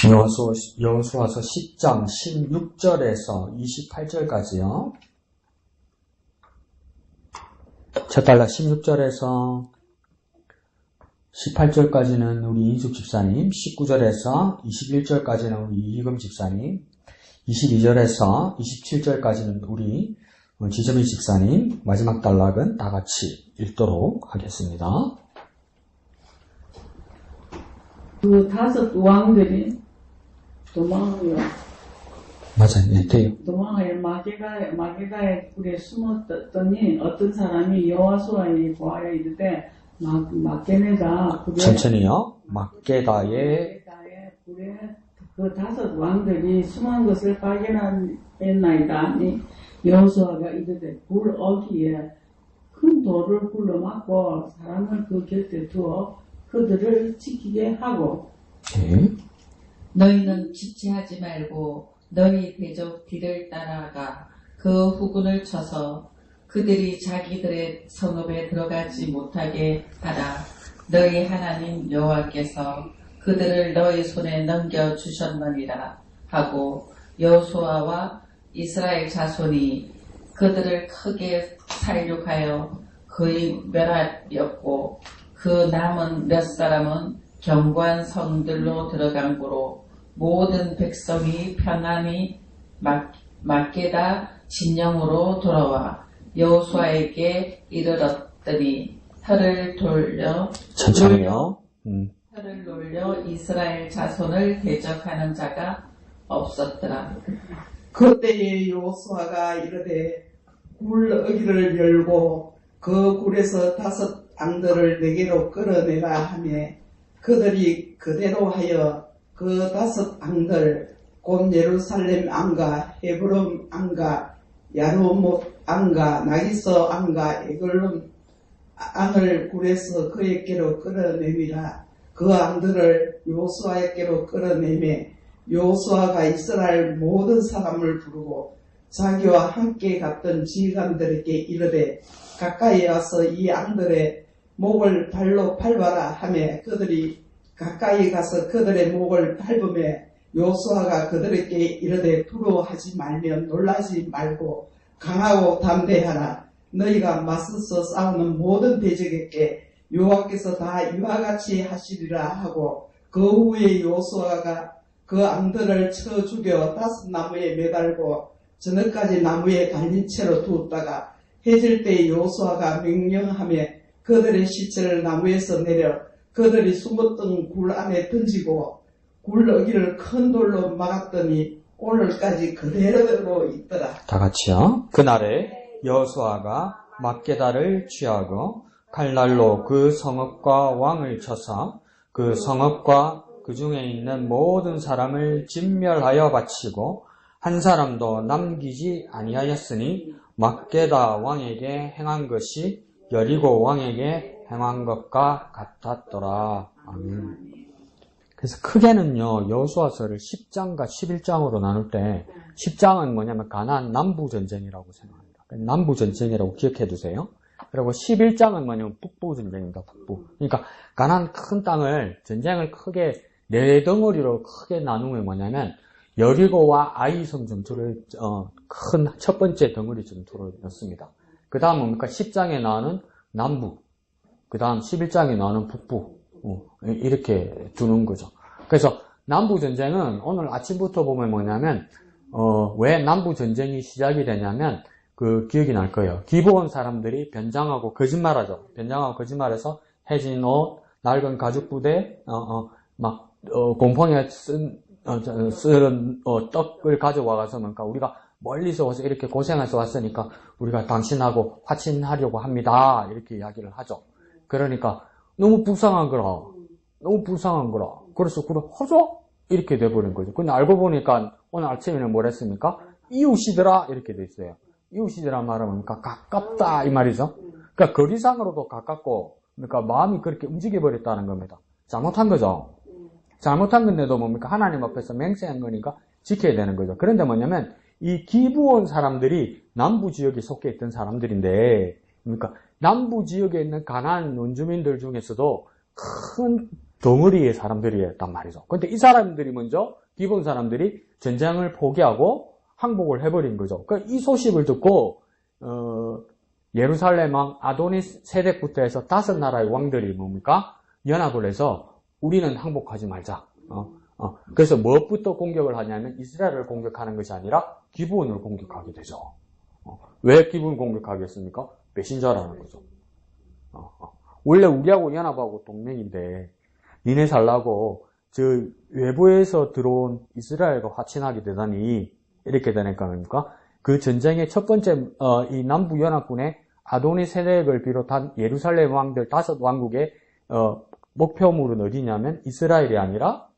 여호수아서 10장 16절에서 28절까지요. 첫 달락 16절에서 18절까지는 우리 인숙 집사님, 19절에서 21절까지는 우리 이희금 집사님, 22절에서 27절까지는 우리 지점희 집사님, 마지막 단락은 다 같이 읽도록 하겠습니다. 그 다섯 왕들이 도망하여 맞아요. 네, 돼요. 도망하여 마게다의 굴에 숨었더니 어떤 사람이 여호수아에게 보아여 이르되 막게네가 굴에 천천히요. 막게다의 굴에 그 다섯 왕들이 숨은 것을 발견했나이다 하니 여호수아가 이르되 굴 어귀에 큰 돌을 굴러막고 사람을 그 곁에 두어 그들을 지키게 하고 너희는 지체하지 말고 너희 대적 뒤를 따라가 그 후군을 쳐서 그들이 자기들의 성읍에 들어가지 못하게 하라. 너희 하나님 여호와께서 그들을 너희 손에 넘겨주셨느니라 하고 여호수아와 이스라엘 자손이 그들을 크게 살육하여 거의 멸하였고 그 남은 몇 사람은 견고한 성들로 들어간 고로 모든 백성이 편안히 막게다 진영으로 돌아와 여호수아에게 이르렀더니 혀를 돌려 천천히요. 혀를 놀려 이스라엘 자손을 대적하는 자가 없었더라. 그때에 여호수아가 이르되 굴 어귀를 열고 그 굴에서 다섯 앙들을 네개로 끌어내라 하며 그들이 그대로 하여 그 다섯 앙들 곧 예루살렘 앙과 헤브론 앙과 야르못 앙과 나기서 앙과 에글론 앙을 굴에서 그에게로 끌어내미라. 그 앙들을 여호수아에게로 끌어내매 여호수아가 이스라엘 모든 사람을 부르고 자기와 함께 갔던 지휘관들에게 이르되 가까이 와서 이 앙들의 목을 발로 밟아라 하며 그들이 가까이 가서 그들의 목을 밟으며 여호수아가 그들에게 이르되 두려워하지 말며 놀라지 말고 강하고 담대하라. 너희가 맞서서 싸우는 모든 대적에게 여호와께서 다 이와 같이 하시리라 하고 그 후에 여호수아가 그 앙들을 쳐 죽여 다섯 나무에 매달고 저녁까지 나무에 달린 채로 두었다가 해질 때 여호수아가 명령하며 그들의 시체를 나무에서 내려 그들이 숨었던 굴 안에 던지고 굴 어귀를 큰 돌로 막았더니 오늘까지 그대로 있더라. 다 같이요. 그날에 여호수아가 막게다를 취하고 칼날로 그 성읍과 왕을 쳐서 그 성읍과 그 중에 있는 모든 사람을 진멸하여 바치고 한 사람도 남기지 아니하였으니 막게다 왕에게 행한 것이 여리고 왕에게 행한 것과 같았더라. 아멘. 그래서 크게는요, 여호수아서를 10장과 11장으로 나눌 때 10장은 뭐냐면 가나안 남부 전쟁이라고 생각합니다. 남부 전쟁이라고 기억해 두세요. 그리고 11장은 뭐냐면 북부 전쟁입니다. 북부. 그러니까 가나안 큰 땅을 전쟁을 크게 네 덩어리로 크게 나누면 뭐냐면 여리고와 아이성 전투를 큰 첫 번째 덩어리 전투로 였습니다. 그 다음은 뭡니까? 10장에 나오는 남부, 그 다음 11장에 나오는 북부, 이렇게 두는 거죠. 그래서 남부 전쟁은 오늘 아침부터 보면 뭐냐면 왜 남부 전쟁이 시작이 되냐면 그 기억이 날 거예요. 기브온 사람들이 변장하고 거짓말하죠. 변장하고 거짓말해서 해진 옷, 낡은 가죽 부대, 곰팡이에 쓴 떡을 가져와서 그러니까 우리가 멀리서 와서 이렇게 고생해서 왔으니까 우리가 당신하고 화친하려고 합니다. 이렇게 이야기를 하죠. 그러니까 너무 불쌍한 거라. 그래서 그래 허죠? 이렇게 돼버린 거죠. 근데 알고 보니까 오늘 아침에는 뭘 했습니까? 이웃이더라 이렇게 돼 있어요. 이웃이더란 말은 뭡니까? 가깝다 이 말이죠. 그러니까 거리상으로도 가깝고 그러니까 마음이 그렇게 움직여버렸다는 겁니다. 잘못한 거죠. 잘못한 건데도 뭡니까? 하나님 앞에서 맹세한 거니까 지켜야 되는 거죠. 그런데 뭐냐면 이 기브온 사람들이 남부 지역에 속해 있던 사람들인데, 그러니까 남부 지역에 있는 가나안 원주민들 중에서도 큰 덩어리의 사람들이었단 말이죠. 근데 이 사람들이 먼저 기본 사람들이 전쟁을 포기하고 항복을 해버린 거죠. 그러니까 이 소식을 듣고 예루살렘 왕 아도니스 세덱부터 해서 5나라의 왕들이 뭡니까? 연합을 해서 우리는 항복하지 말자. 그래서 무엇부터 공격을 하냐면 이스라엘을 공격하는 것이 아니라 기브온을 공격하게 되죠. 왜 기브온 공격하겠습니까? 배신자라는 거죠. 원래 우리하고 연합하고 동맹인데 니네 살라고 저 외부에서 들어온 이스라엘과 화친하게 되다니 이렇게 되니까 뭡니까? 그 전쟁의 첫 번째 이 남부 연합군의 아도니 세덱을 비롯한 예루살렘 왕들 5왕국의 목표물은 어디냐면 이스라엘이 아니라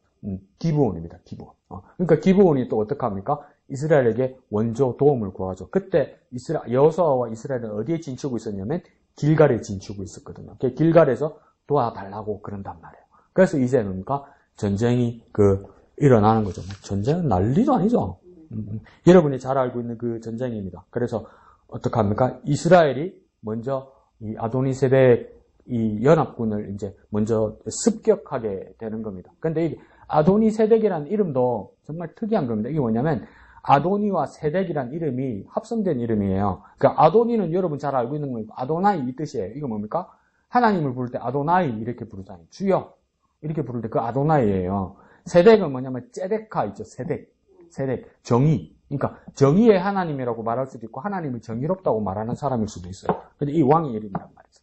기브온입니다. 기브온. 그러니까 기브온이 또 어떡합니까? 이스라엘에게 원조 도움을 구하죠. 그때 여호수아와 이스라엘은 어디에 진치고 있었냐면 길갈에 진치고 있었거든요. 길갈에서 도와달라고 그런단 말이에요. 그래서 이제 뭡니까? 전쟁이 일어나는 거죠. 전쟁은 난리도 아니죠. 여러분이 잘 알고 있는 그 전쟁입니다. 그래서 어떡합니까? 이스라엘이 먼저 이 아도니세덱 이 연합군을 이제 먼저 습격하게 되는 겁니다. 근데 이 아도니세덱이라는 이름도 정말 특이한 겁니다. 이게 뭐냐면 아도니와 세덱이라는 이름이 합성된 이름이에요. 그러니까 아도니는 여러분 잘 알고 있는 거니까 아도나이 이 뜻이에요. 이거 뭡니까? 하나님을 부를 때 아도나이 이렇게 부르잖아요. 주여 이렇게 부를 때 그 아도나이예요. 세덱은 뭐냐면 ጼ데카 있죠. 세덱 정의. 그러니까 정의의 하나님이라고 말할 수도 있고 하나님이 정의롭다고 말하는 사람일 수도 있어요. 근데 이 왕의 이름이란 말이죠.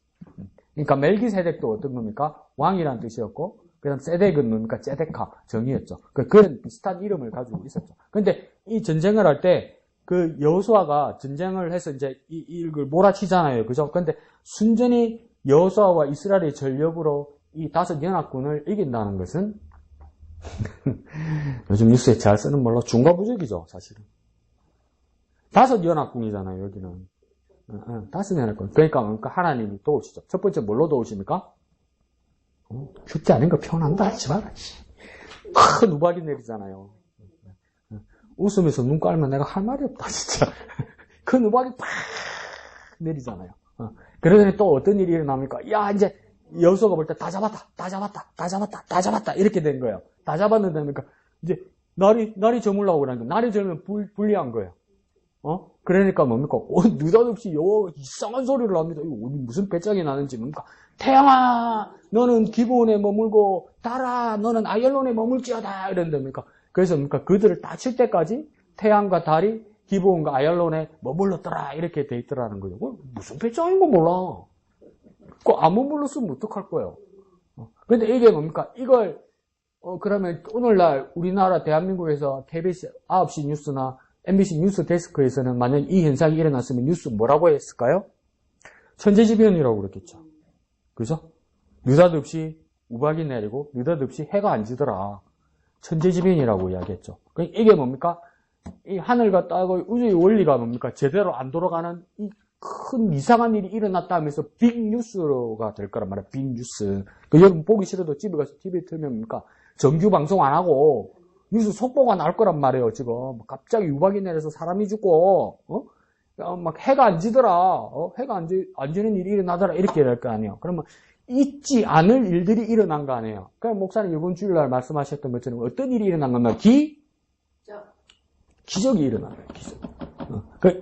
그러니까 멜기세덱도 어떤 겁니까? 왕이라는 뜻이었고 그다음 세덱은 뭡니까? ጼ데카 정의였죠. 그런 비슷한 이름을 가지고 있었죠. 근데 이 전쟁을 할 때 그 여호수아가 전쟁을 해서 이제 이걸 몰아치잖아요. 그죠? 근데 순전히 여호수아와 이스라엘의 전력으로 이 5 연합군을 이긴다는 것은 요즘 뉴스에 잘 쓰는 말로 중과부적이죠, 사실은. 5 연합군이잖아요, 여기는. 5 연합군. 그러니까 하나님이 도우시죠. 첫 번째 뭘로 도우십니까? 그때 아닌 거 표현한다 하지 마라. 큰 우박이 내리잖아요. 웃으면서 눈 깔면 내가 할 말이 없다, 진짜. 큰 우박이 팍 내리잖아요. 그러더니 또 어떤 일이 일어납니까? 야, 이제 여호수아가 볼 때 다 잡았다. 이렇게 된 거예요. 다 잡았는데 뭡니까? 이제 날이 저물라고 그러는 거예요. 날이 저면 불리한 거예요. 그러니까 뭡니까? 느닷없이 이상한 소리를 합니다. 이거 무슨 배짱이 나는지 뭡니까? 태양아, 너는 기브온에 머물고 달아, 너는 아얄론에 머물지어다. 이런답니까? 그래서 뭡니까? 그들을 다 칠 때까지 태양과 달이 기브온과 아얄론에 머물렀더라. 이렇게 돼 있더라는 거죠. 무슨 배짱인 거 몰라. 안 머물렀으면 어떡할 거예요? 근데 이게 뭡니까? 이걸 그러면 오늘날 우리나라 대한민국에서 KBS 9시 뉴스나 MBC 뉴스 데스크에서는 만약 이 현상이 일어났으면 뉴스 뭐라고 했을까요? 천재지변이라고 그랬겠죠. 그죠? 느닷없이 우박이 내리고 느닷없이 해가 안 지더라. 천재지변이라고 이야기했죠. 이게 뭡니까? 이 하늘과 땅의 우주의 원리가 뭡니까? 제대로 안 돌아가는 이 큰 이상한 일이 일어났다 하면서 빅뉴스가 될 거란 말이에요. 빅뉴스. 여러분 보기 싫어도 집에 가서 TV 틀면 뭡니까? 정규 방송 안 하고 뉴스 속보가 나올 거란 말이에요. 지금 갑자기 우박이 내려서 사람이 죽고 막 해가 안 지더라. 해가 안 지는 일이 일어나더라. 이렇게 될 거 아니에요. 그러면 있지 않을 일들이 일어난 거 아니에요. 그럼 목사님 이번 주일날 말씀하셨던 것처럼 어떤 일이 일어난 건가요? 기적이 일어난 거예요. 기적.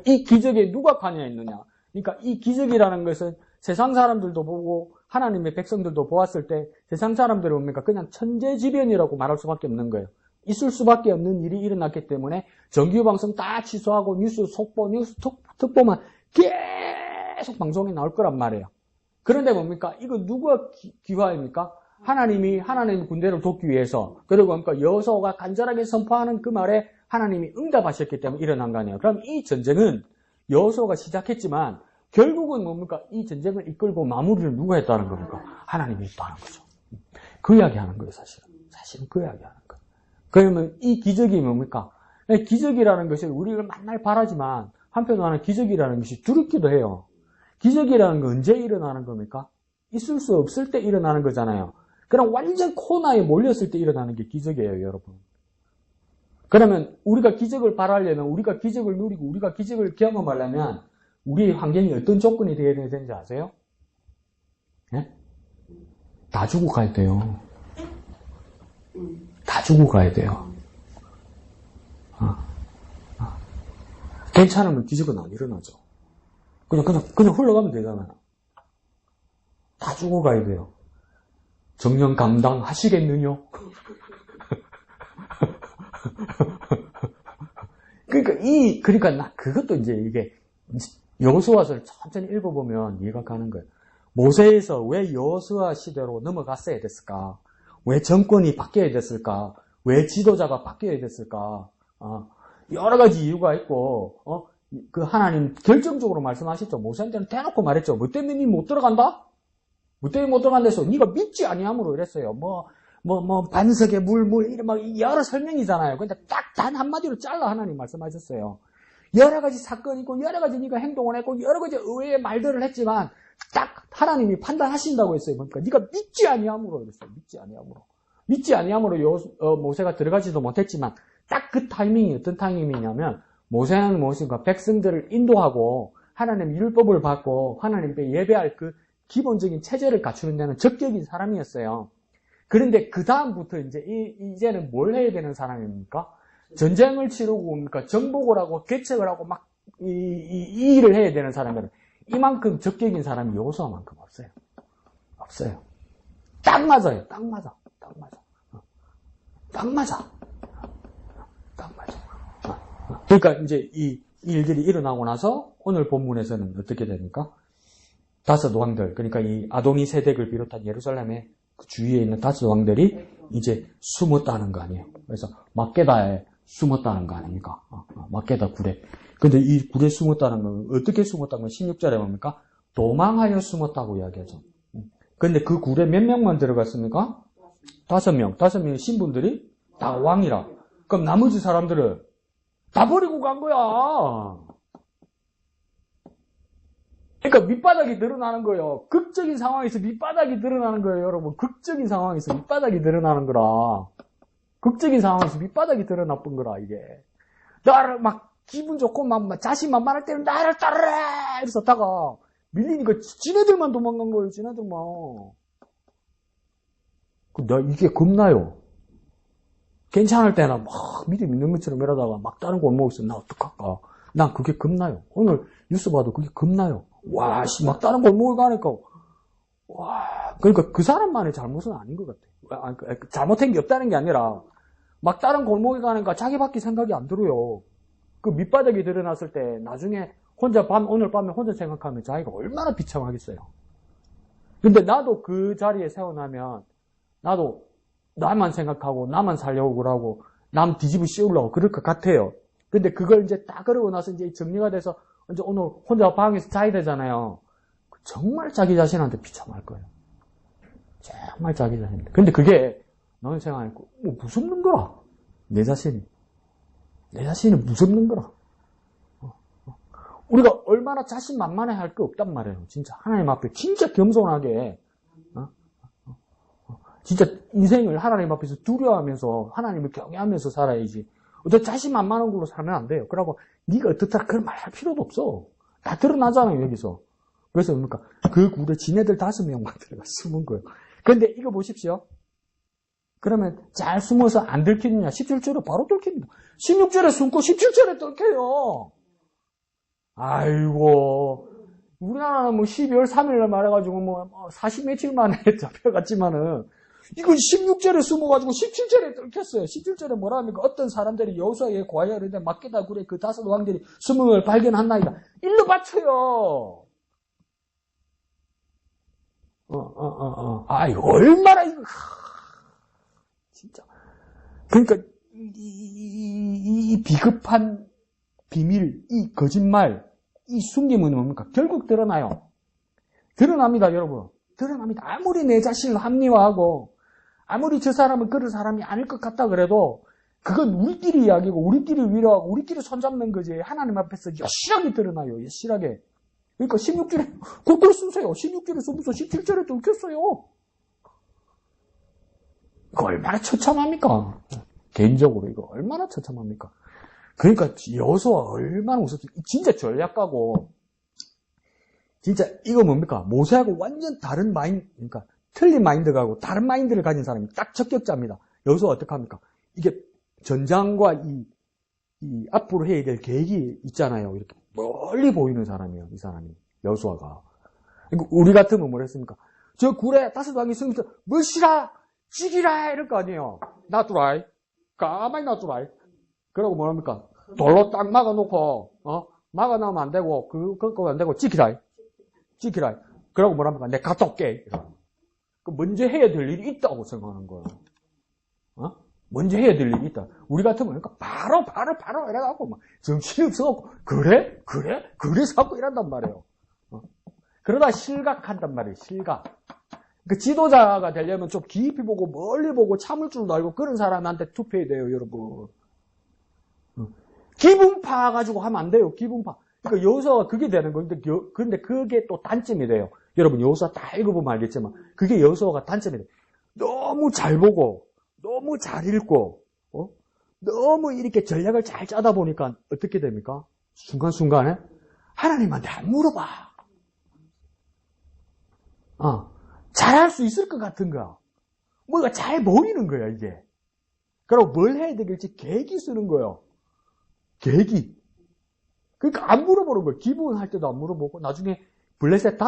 이 기적에 누가 관여했느냐? 그러니까 이 기적이라는 것은 세상 사람들도 보고 하나님의 백성들도 보았을 때 세상 사람들은 뭡니까? 그냥 천재지변이라고 말할 수밖에 없는 거예요. 있을 수밖에 없는 일이 일어났기 때문에 정규방송 다 취소하고 뉴스 속보, 뉴스 특보만 계속 방송에 나올 거란 말이에요. 그런데 뭡니까? 이거 누가 기화입니까? 하나님의 군대를 돕기 위해서, 그리고 그러니까 여호수아가 간절하게 선포하는 그 말에 하나님이 응답하셨기 때문에 일어난 거 아니에요. 그럼 이 전쟁은 여호수아가 시작했지만 결국은 뭡니까? 이 전쟁을 이끌고 마무리를 누가 했다는 겁니까? 하나님이 했다는 거죠. 그 이야기 하는 거예요, 사실은. 사실은 그 이야기 하는 거예요. 그러면 이 기적이 뭡니까? 기적이라는 것을 우리가 맨날 바라지만 한편으로는 기적이라는 것이 두렵기도 해요. 기적이라는 건 언제 일어나는 겁니까? 있을 수 없을 때 일어나는 거잖아요. 그럼 완전 코너에 몰렸을 때 일어나는 게 기적이에요, 여러분. 그러면 우리가 기적을 바라려면, 우리가 기적을 누리고 우리가 기적을 경험하려면 우리의 환경이 어떤 조건이 되어야 되는지 아세요? 예? 다 죽어갈 때요. 다 주고 가야 돼요. 괜찮으면 뒤집어 안 일어나죠. 그냥 흘러가면 되잖아요. 다 주고 가야 돼요. 정령 감당하시겠느냐? 그러니까 그것도 이제 이게 여호수아서를 천천히 읽어보면 이해가 가는 거예요. 모세에서 왜 여호수아 시대로 넘어갔어야 됐을까? 왜 정권이 바뀌어야 됐을까? 왜 지도자가 바뀌어야 됐을까? 여러 가지 이유가 있고, 그 하나님 결정적으로 말씀하셨죠. 모세한테는 대놓고 말했죠. 뭐 때문에 니 못 들어간다? 뭐 때문에 못 들어간다 해서 니가 믿지 아니함으로 이랬어요. 반석에 이런 막 여러 설명이잖아요. 근데 딱 단 한마디로 잘라 하나님 말씀하셨어요. 여러 가지 사건이 있고, 여러 가지 니가 행동을 했고, 여러 가지 의외의 말들을 했지만, 딱 하나님이 판단하신다고 했어요. 그러니까 니가 믿지 아니함으로 그랬어요. 믿지 아니함으로 모세가 들어가지도 못했지만, 딱 그 타이밍이 어떤 타이밍이냐면, 모세는 무엇인가 백성들을 인도하고, 하나님 율법을 받고, 하나님께 예배할 그 기본적인 체제를 갖추는 데는 적격인 사람이었어요. 그런데 그 다음부터 이제는 뭘 해야 되는 사람입니까? 전쟁을 치르고, 그러니까 정복을 하고, 개척을 하고, 막, 이 일을 해야 되는 사람은 이만큼 적격인 사람이 여호수아만큼 없어요. 없어요. 딱 맞아요. 딱 맞아. 그러니까 이제 이 일들이 일어나고 나서 오늘 본문에서는 어떻게 됩니까? 5 왕들, 그러니까 이 아도니 세덱을 비롯한 예루살렘의 그 주위에 있는 5 왕들이 이제 숨었다는 거 아니에요. 그래서 막게다에 숨었다는 거 아닙니까? 막게다 굴에. 근데 이 굴에 숨었다는 건 어떻게 숨었다는 건 16절에 뭡니까? 도망하여 숨었다고 이야기하죠. 근데 그 굴에 몇 명만 들어갔습니까? 5명. 5명의 신분들이 다 왕이라. 그럼 나머지 사람들은 다 버리고 간 거야. 그러니까 밑바닥이 드러나는 거예요. 극적인 상황에서 밑바닥이 드러나는 거예요, 여러분. 극적인 상황에서 밑바닥이 드러나는 거라. 극적인 상황에서 밑바닥이 드러나쁜 거라, 이게. 나를 막 기분 좋고 막 자신만만할 때는 나를 따르라! 이래서 다가 밀리니까 지네들만 도망간 거예요, 지네들만. 이게 겁나요. 괜찮을 때는 막 믿음 있는 것처럼 이러다가 막 다른 골목에서 나 어떡할까. 난 그게 겁나요. 오늘 뉴스 봐도 그게 겁나요. 와, 막 다른 골목에 가니까, 와, 그러니까 그 사람만의 잘못은 아닌 것 같아요. 잘못한 게 없다는 게 아니라, 막 다른 골목에 가니까 자기밖에 생각이 안 들어요. 그 밑바닥이 드러났을 때, 나중에 오늘 밤에 혼자 생각하면 자기가 얼마나 비참하겠어요. 근데 나도 그 자리에 세워나면, 나도 나만 생각하고, 나만 살려고 그러고, 남 뒤집어 씌우려고 그럴 것 같아요. 근데 그걸 이제 딱 그러고 나서 이제 정리가 돼서, 이제 오늘 혼자 방에서 자야 되잖아요. 정말 자기 자신한테 비참할 거예요. 정말 자기 자신한테. 근데 그게 너는 생각하니까 무섭는 거라. 내 자신이 무섭는 거라. 우리가 얼마나 자신만만해 할 거 없단 말이에요. 진짜 하나님 앞에 진짜 겸손하게 진짜 인생을 하나님 앞에서 두려워하면서 하나님을 경외하면서 살아야지. 너 자신만만한 걸로 살면 안 돼요. 그러고 네가 어떻다 그런 말 할 필요도 없어. 다 드러나잖아요, 여기서. 그래서 뭡니까? 그 굴에 지네들 5명만 들어가 숨은 거예요. 근데 이거 보십시오. 그러면 잘 숨어서 안 들키느냐? 17절에 바로 들킵니다. 16절에 숨고 17절에 들켜요. 아이고, 우리나라는 12월 3일날 말해가지고 40 며칠 만에 잡혀갔지만은 이건 16절에 숨어가지고 17절에 들켰어요. 17절에 뭐라 합니까? 어떤 사람들이 여호수아의 과에 이르되 막게다 굴에 그 5 왕들이 숨음을 발견한나이다. 일러 바쳐요. 아이, 얼마나 이거, 진짜. 그러니까, 이 비급한 비밀, 이 거짓말, 이 숨김은 뭡니까? 결국 드러나요. 드러납니다, 여러분. 드러납니다. 아무리 내 자신을 합리화하고, 아무리 저 사람은 그런 사람이 아닐 것 같다 그래도, 그건 우리끼리 이야기고, 우리끼리 위로하고, 우리끼리 손잡는 거지. 하나님 앞에서 여실하게 드러나요, 여실하게. 그러니까 16절에, 그걸 쓰세요. 16절에 쓰면서 17절에 들켰어요. 이거 얼마나 처참합니까? 개인적으로 이거 얼마나 처참합니까? 그러니까 여호수아 얼마나 웃었어요. 진짜 전략가고, 진짜 이거 뭡니까? 모세하고 완전 다른 마인드, 그러니까 틀린 마인드가 하고 다른 마인드를 가진 사람이 딱 적격자입니다. 여기서 어떡합니까? 이게 전장과 이 앞으로 해야 될 계획이 있잖아요. 이렇게 멀리 보이는 사람이에요. 이 사람이. 여수아가. 우리 같으면 뭐랬습니까? 저 굴에 5왕이 승부터 멋이라 죽이라 이럴 거 아니에요. 놔두라. 가만히 놔두라. 그러고 뭐합니까? 돌로 딱 막아놓고 막아놓으면 안 되고 그거 안 되고 지키라. 그러고 뭐랍니까? 내가 갔다 올게. 먼저 해야 될 일이 있다고 생각하는 거예요. 먼저 해야 될 일이 있다. 우리 같으면 그러니까 바로 이래갖고 막 정신이 없어갖고 그래 자꾸 이란단 말이에요. 그러다 실각한단 말이에요. 실각. 그 지도자가 되려면 좀 깊이 보고 멀리 보고 참을 줄도 알고 그런 사람한테 투표해야 돼요, 여러분. 기분파 가지고 하면 안 돼요. 기분파. 그러니까 여호수아가 그게 되는 거예요. 근데 그게 또 단점이 돼요. 여러분 여호수아 다 읽어보면 알겠지만 그게 여호수아가 단점이 돼요. 너무 잘 보고 너무 잘 읽고 너무 이렇게 전략을 잘 짜다 보니까 어떻게 됩니까? 순간순간에 하나님한테 안 물어봐. 잘할 수 있을 것 같은 거야. 뭐가 잘 보이는 거야, 이게. 그리고 뭘 해야 되겠지? 계획이 쓰는 거예요. 계획이. 그러니까 안 물어보는 거예요. 기부할 때도 안 물어보고, 나중에 블레셋 5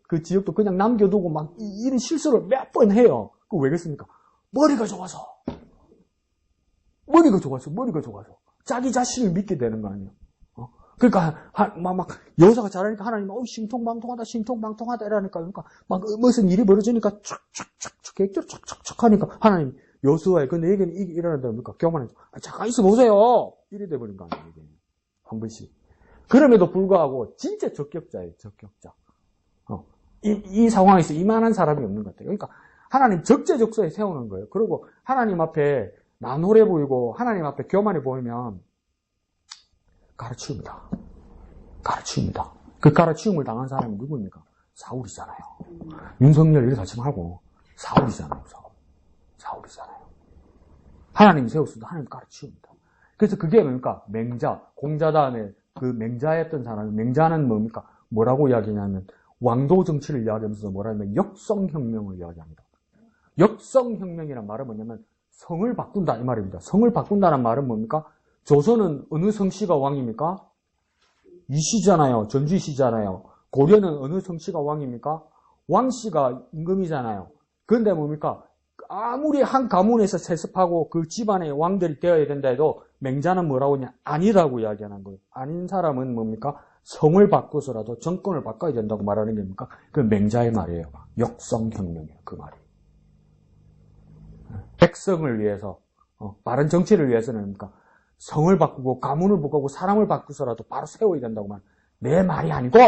그 지역도 그냥 남겨두고 막 이런 실수를 몇 번 해요. 그거 왜 그랬습니까? 머리가 좋아서. 자기 자신을 믿게 되는 거 아니에요. 그러니까 막 여호수아가 잘하니까 하나님 신통방통하다 이러니까 그러니까 막 무슨 일이 벌어지니까 촥촥촥 계획대로 촥촥촥 하니까 하나님 여호수아의 그 내게는 일어난다니까 교만해서 잠깐 있어 보세요 이래 돼 버린 거 아니에요. 이게 한 번씩. 그럼에도 불구하고 진짜 적격자예요. 적격자. 이 상황에서 이만한 사람이 없는 것 같아요. 그러니까 하나님 적재적소에 세우는 거예요. 그리고 하나님 앞에 난홀해 보이고 하나님 앞에 교만해 보이면 가르치웁니다. 그 가르치움을 당한 사람이 누구입니까? 사울이잖아요. 윤석열 이렇게 하지 말고 사울이잖아요. 하나님이 세웠어도 하나님 가르치웁니다. 그래서 그게 뭡니까? 맹자, 공자 다음에 그 맹자였던 사람이 맹자는 뭡니까? 뭐라고 이야기냐면 왕도 정치를 이야기하면서 뭐라면 역성혁명을 이야기합니다. 역성혁명이란 말은 뭐냐면 성을 바꾼다 이 말입니다. 성을 바꾼다는 말은 뭡니까? 조선은 어느 성씨가 왕입니까? 이씨잖아요. 전주이씨잖아요. 고려는 어느 성씨가 왕입니까? 왕씨가 임금이잖아요. 그런데 뭡니까? 아무리 한 가문에서 세습하고 그 집안의 왕들이 되어야 된다 해도 맹자는 뭐라고 하냐? 아니라고 이야기하는 거예요. 아닌 사람은 뭡니까? 성을 바꿔서라도 정권을 바꿔야 된다고 말하는 게 뭡니까? 그 맹자의 말이에요. 역성혁명이에요. 그 말이. 백성을 위해서, 바른 정치를 위해서는 뭡니까? 성을 바꾸고 가문을 바꾸고 사람을 바꾸서라도 바로 세워야 된다고 말. 내 말이 아니고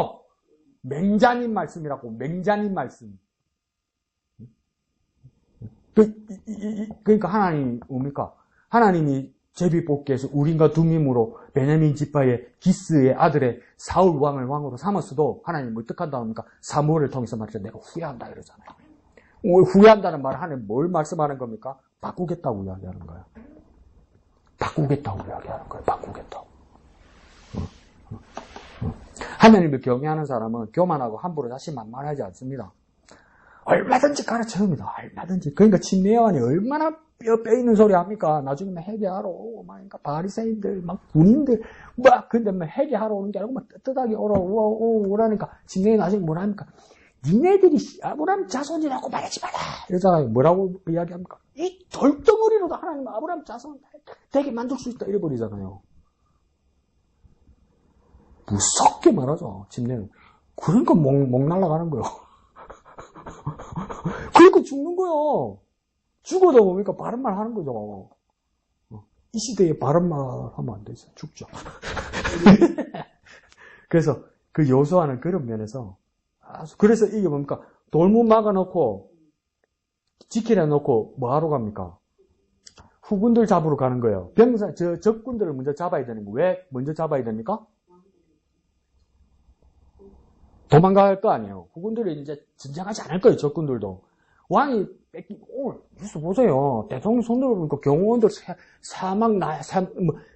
맹자님 말씀이라고. 맹자님 말씀. 그러니까 하나님이 뭡니까? 하나님이 제비뽑기에서 우림과 둠밈으로 베냐민 지파의 기스의 아들의 사울 왕을 왕으로 삼았어도 하나님이 어떻게 한다니까? 사무엘을 통해서 말이죠. 내가 후회한다 이러잖아요. 후회한다는 말은 하나님 뭘 말씀하는 겁니까? 바꾸겠다고 이야기하는 거예요. 바꾸겠다고. 하나님을 경외하는 사람은 교만하고 함부로 자신만만하지 않습니다. 얼마든지 가르쳐줍니다. 얼마든지. 그러니까 침례요한이 얼마나 뼈 있는 소리 합니까? 나중에 막 회개하러 오고, 막, 그러니까 바리새인들, 막 군인들, 막, 근데 막 회개하러 오는 게 아니고, 막 떳떳하게 오라니까, 침례요한이 나중에 뭐라 합니까? 니네들이 아브라함 자손이라고 말하지 마라! 이러잖아요. 뭐라고 이야기합니까? 이 돌덩어리로도 하나님 아브라함 자손 되게 만들 수 있다. 이래버리잖아요. 무섭게 말하죠, 침례는. 그러니까 목 날아가는 거예요. 그러니까 죽는 거예요. 죽어도 뭡니까? 바른 말 하는 거죠. 이 시대에 바른 말 하면 안 되죠. 죽죠. 그래서 그 여호수아는 그런 면에서 그래서 이게 뭡니까? 돌문 막아놓고 지키려 놓고 뭐 하러 갑니까? 후군들 잡으러 가는 거예요. 적군들을 먼저 잡아야 되는 거. 왜 먼저 잡아야 됩니까? 도망갈 거 아니에요. 후군들이 이제 전쟁하지 않을 거예요. 적군들도. 왕이 뉴스 보세요. 대통령 손들어 보니까 경호원들 사막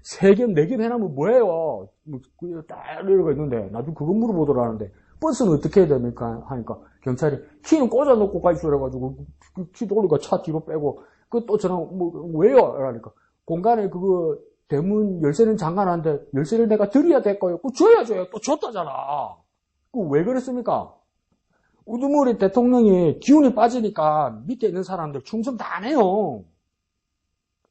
세 겹, 네 겹 해놓으면 뭐예요? 딱 이러고 있는데, 나중에 그거 물어보더라는데, 버스는 어떻게 해야 됩니까? 하니까, 경찰이 키는 꽂아놓고 가 있어. 그래가지고, 키 돌리고 차 뒤로 빼고, 그 또 저는 왜요? 그러니까 공간에 그거 대문 열쇠는 잠가놨는데 열쇠를 내가 드려야 될 거예요. 그 줘야죠. 또 줬다잖아. 그 왜 그랬습니까? 우두머리 대통령이 기운이 빠지니까 밑에 있는 사람들 충성 다 안 해요.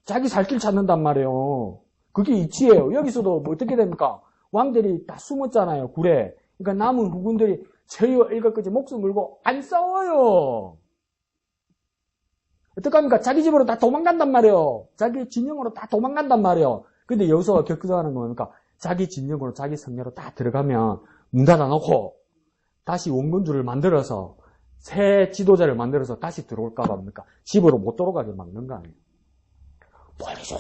자기 살 길 찾는단 말이에요. 그게 이치예요. 여기서도 뭐 어떻게 됩니까? 왕들이 다 숨었잖아요. 굴에. 그러니까 남은 후군들이 저희와 일거까지 목숨 걸고 안 싸워요. 어떡합니까? 자기 집으로 다 도망간단 말이에요. 자기 진영으로 다 도망간단 말이에요. 근데 여기서 겪어가는 거니까 자기 진영으로 자기 성내로 다 들어가면 문 닫아놓고 다시 원군주를 만들어서 새 지도자를 만들어서 다시 들어올까 봅니까? 집으로 못 들어가게 막는 거 아니에요. 빨리 줘요.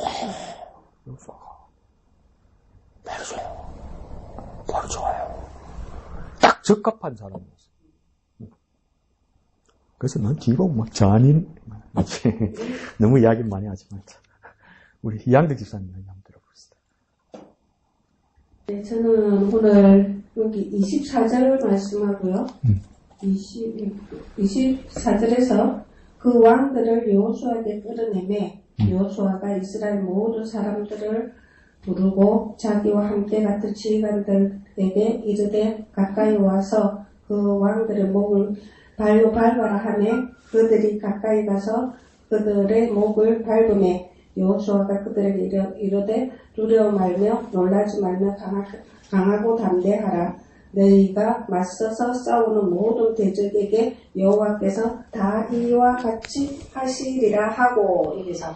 빨리 줘요. 빨리 줘요. 딱 적합한 사람이었어요. 그래서 난 뒤로 막 잔인 너무 이야기 많이 하지 말자. 우리 이양득 집사님 이야기 한번 들어봅시다. 네, 저는 오늘 여기 24절 말씀하고요. 24절에서 그 왕들을 여호수아에게 끌어내매 여호수아가 이스라엘 모든 사람들을 부르고 자기와 함께 같은 지휘관들에게 이르되 가까이 와서 그 왕들의 목을 발로 밟아라 하매 그들이 가까이 가서 그들의 목을 밟으매 여호수아가 그들에게 이르되 두려워 말며 놀라지 말며 강하고 담대하라. 너희가 맞서서 싸우는 모든 대적에게 여호와께서 다 이와 같이 하시리라 하고 이래서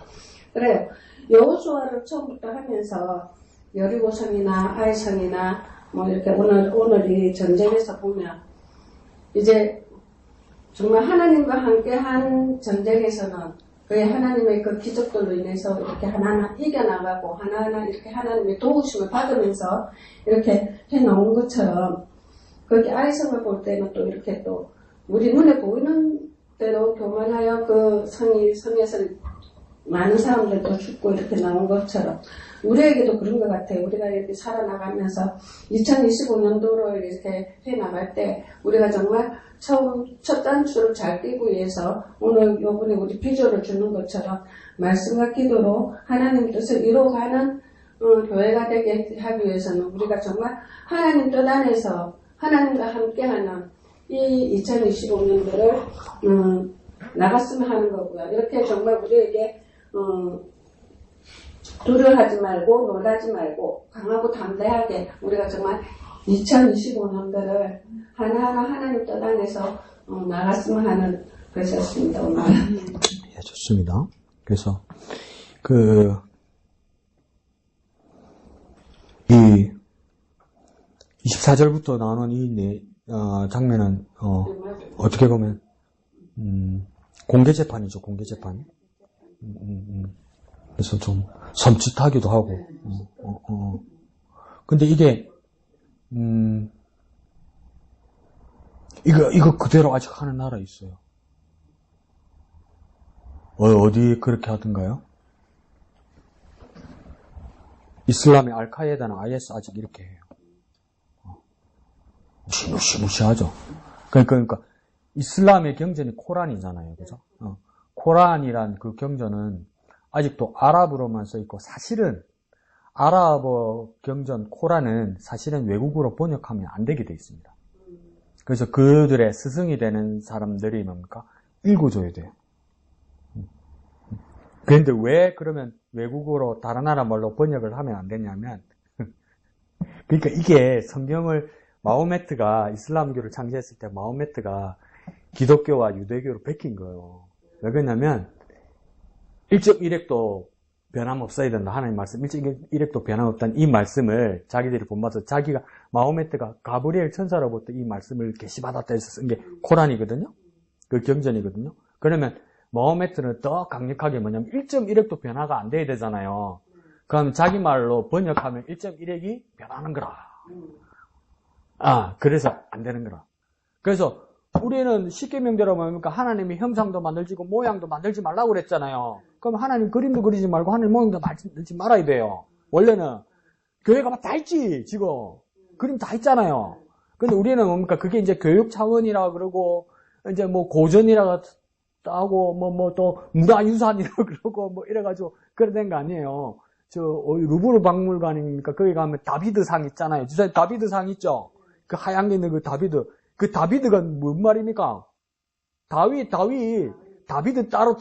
그래요. 여호수아를 처음부터 하면서 여리고성이나 아이성이나 뭐 이렇게 오늘 이 전쟁에서 보면 이제 정말 하나님과 함께한 전쟁에서는 그 하나님의 그 기적들로 인해서 이렇게 하나하나 이겨나가고 하나하나 이렇게 하나님의 도우심을 받으면서 이렇게 해놓은 것처럼 그렇게 아이성을 볼 때는 또 이렇게 또 우리 눈에 보이는 대로 교만하여 그 성에서 많은 사람들도 죽고 이렇게 나온 것처럼 우리에게도 그런 것 같아요. 우리가 이렇게 살아나가면서 2025년도로 이렇게 해나갈 때 우리가 정말 첫 단추를 잘 띄고 위해서 오늘 요번에 우리 비조를 주는 것처럼 말씀과 기도로 하나님 뜻을 이루어가는 교회가 되게 하기 위해서는 우리가 정말 하나님 뜻 안에서 하나님과 함께하는 이 2025년도를 나갔으면 하는 거고요. 이렇게 정말 우리에게 두려워하지 말고 놀라지 말고 강하고 담대하게 우리가 정말 2025년도를 하나하나 하나님 뜻 안에서 나갔으면 하는 것이었습니다. 오늘. 예, 좋습니다. 그래서 이 24절부터 나오는 이 장면은 어떻게 보면 공개 재판이죠. 공개 재판. 그래서 좀 섬찟하기도 하고. 근데 이게 이거 그대로 아직 하는 나라 있어요. 어디 그렇게 하던가요? 이슬람의 알카에다나 IS 아직 이렇게 해요. 무시하죠. 그러니까 이슬람의 경전이 코란이잖아요. 그죠? 코란이란 그 경전은 아직도 아랍어로만 써 있고 사실은 아랍어 경전 코란은 사실은 외국어로 번역하면 안 되게 돼 있습니다. 그래서 그들의 스승이 되는 사람들이 뭡니까? 읽어줘야 돼요. 그런데 왜 그러면 외국어로 다른 나라 말로 번역을 하면 안 되냐면 그러니까 이게 성경을 마호메트가 이슬람교를 창시했을 때 마호메트가 기독교와 유대교로 베낀 거예요. 왜 그러냐면 1.1핵도 변함없어야 된다. 하나님 말씀 1.1핵도 변함없다는 이 말씀을 자기들이 본받아서 자기가 마호메트가 가브리엘 천사로부터 이 말씀을 계시받았다 해서 쓴 게 코란이거든요. 그 경전이거든요. 그러면 마호메트는 더 강력하게 뭐냐면 1.1핵도 변화가 안 돼야 되잖아요. 그럼 자기 말로 번역하면 1.1핵이 변하는 거라. 그래서 안 되는 거라. 그래서 우리는 십계명대로 뭡니까? 하나님이 형상도 만들지고 모양도 만들지 말라고 그랬잖아요. 그럼 하나님 그림도 그리지 말고 하나님 모양도 만들지 말아야 돼요. 원래는 교회가 막 다 있지 지금 그림 다 있잖아요. 근데 우리는 뭡니까? 그게 이제 교육 차원이라 그러고 이제 뭐 고전이라 하고 또 문화유산이라고 그러고 뭐 이래가지고 그래 거 아니에요. 루브르 박물관입니까? 거기 가면 다비드상 있잖아요. 주사님 다비드상 있죠? 그 하얀 게 있는 그 다비드. 그 다비드가 뭔 말입니까? 다비드 따로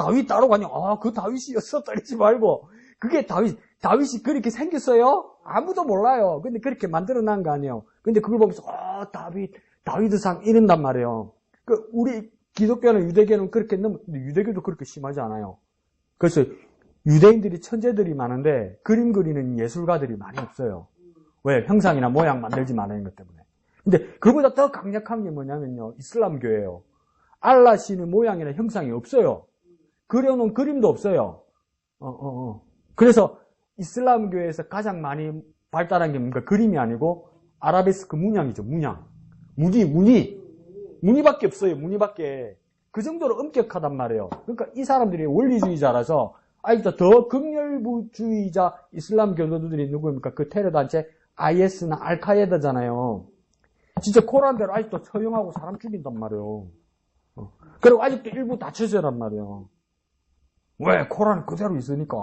가냐? 그 다윗이었어? 떨리지 말고. 그게 다윗이 그렇게 생겼어요? 아무도 몰라요. 근데 그렇게 만들어 난 거 아니에요. 근데 그걸 보면서, 다비드상 이런단 말이에요. 우리 기독교는 유대교는 그렇게 근데 유대교도 그렇게 심하지 않아요. 그래서 유대인들이 천재들이 많은데 그림 그리는 예술가들이 많이 없어요. 왜? 형상이나 모양 만들지 말라는 것 때문에. 근데 그보다 더 강력한 게 뭐냐면요. 이슬람교예요. 알라 신의 모양이나 형상이 없어요. 그려놓은 그림도 없어요. 그래서 이슬람교에서 가장 많이 발달한 게 뭔가 그림이 아니고 아라베스크 문양이죠. 무늬밖에 없어요. 무늬밖에. 그 정도로 엄격하단 말이에요. 그러니까 이 사람들이 원리주의자라서 아직도 더 극렬주의자 이슬람 교도들이 누구입니까? 그 테러 단체 IS나 알카에다잖아요. 진짜 코란대로 아직도 처형하고 사람 죽인단 말이에요. 그리고 아직도 일부 다쳐져란 말이에요. 왜? 코란 그대로 있으니까.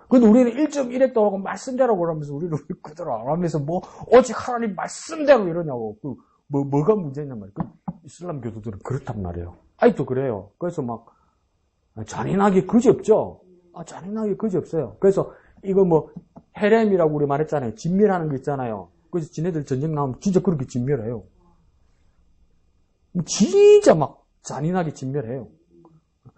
근데 우리는 1.1획도라고 말씀대로 그러면서 우리는 왜 그대로 안 하면서 오직 하나님 말씀대로 이러냐고. 뭐가 문제냐는 말이에요. 이슬람 교도들은 그렇단 말이에요. 아직도 그래요. 그래서 잔인하게 그지 없죠? 잔인하게 그지 없어요. 그래서 이거 헤렘이라고 우리 말했잖아요. 진멸하는 거 있잖아요. 그래서 지네들 전쟁 나오면 진짜 그렇게 진멸해요. 진짜 잔인하게 진멸해요.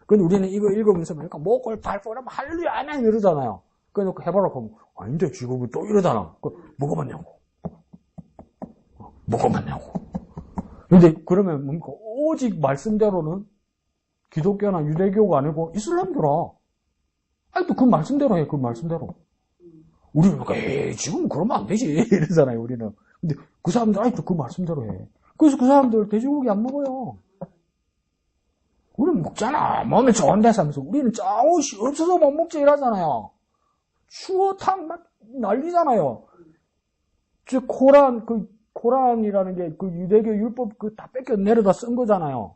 근데 우리는 이거 읽으면서 목을 밟고 이러면 할렐루야 아멘 이러잖아요. 그래놓고 해보라고 하면 아닌데 지금 또 이러잖아. 뭐가 맞냐고. 근데 그러면 뭡니까? 오직 말씀대로는 기독교나 유대교가 아니고 이슬람교라. 아직도 그 말씀대로 해. 그 말씀대로. 우리는 지금 그러면 안 되지 이러잖아요. 우리는. 근데 그 사람들 아직도 그 말씀대로 해. 그래서 그 사람들 돼지고기 안 먹어요. 우리는 먹잖아. 몸에 좋은 데서 하면서. 우리는 짜오시 없어서 못 먹지 이러잖아요. 추어탕 막 난리잖아요. 코란이라는 게 그 유대교 율법 다 뺏겨 내려다 쓴 거잖아요.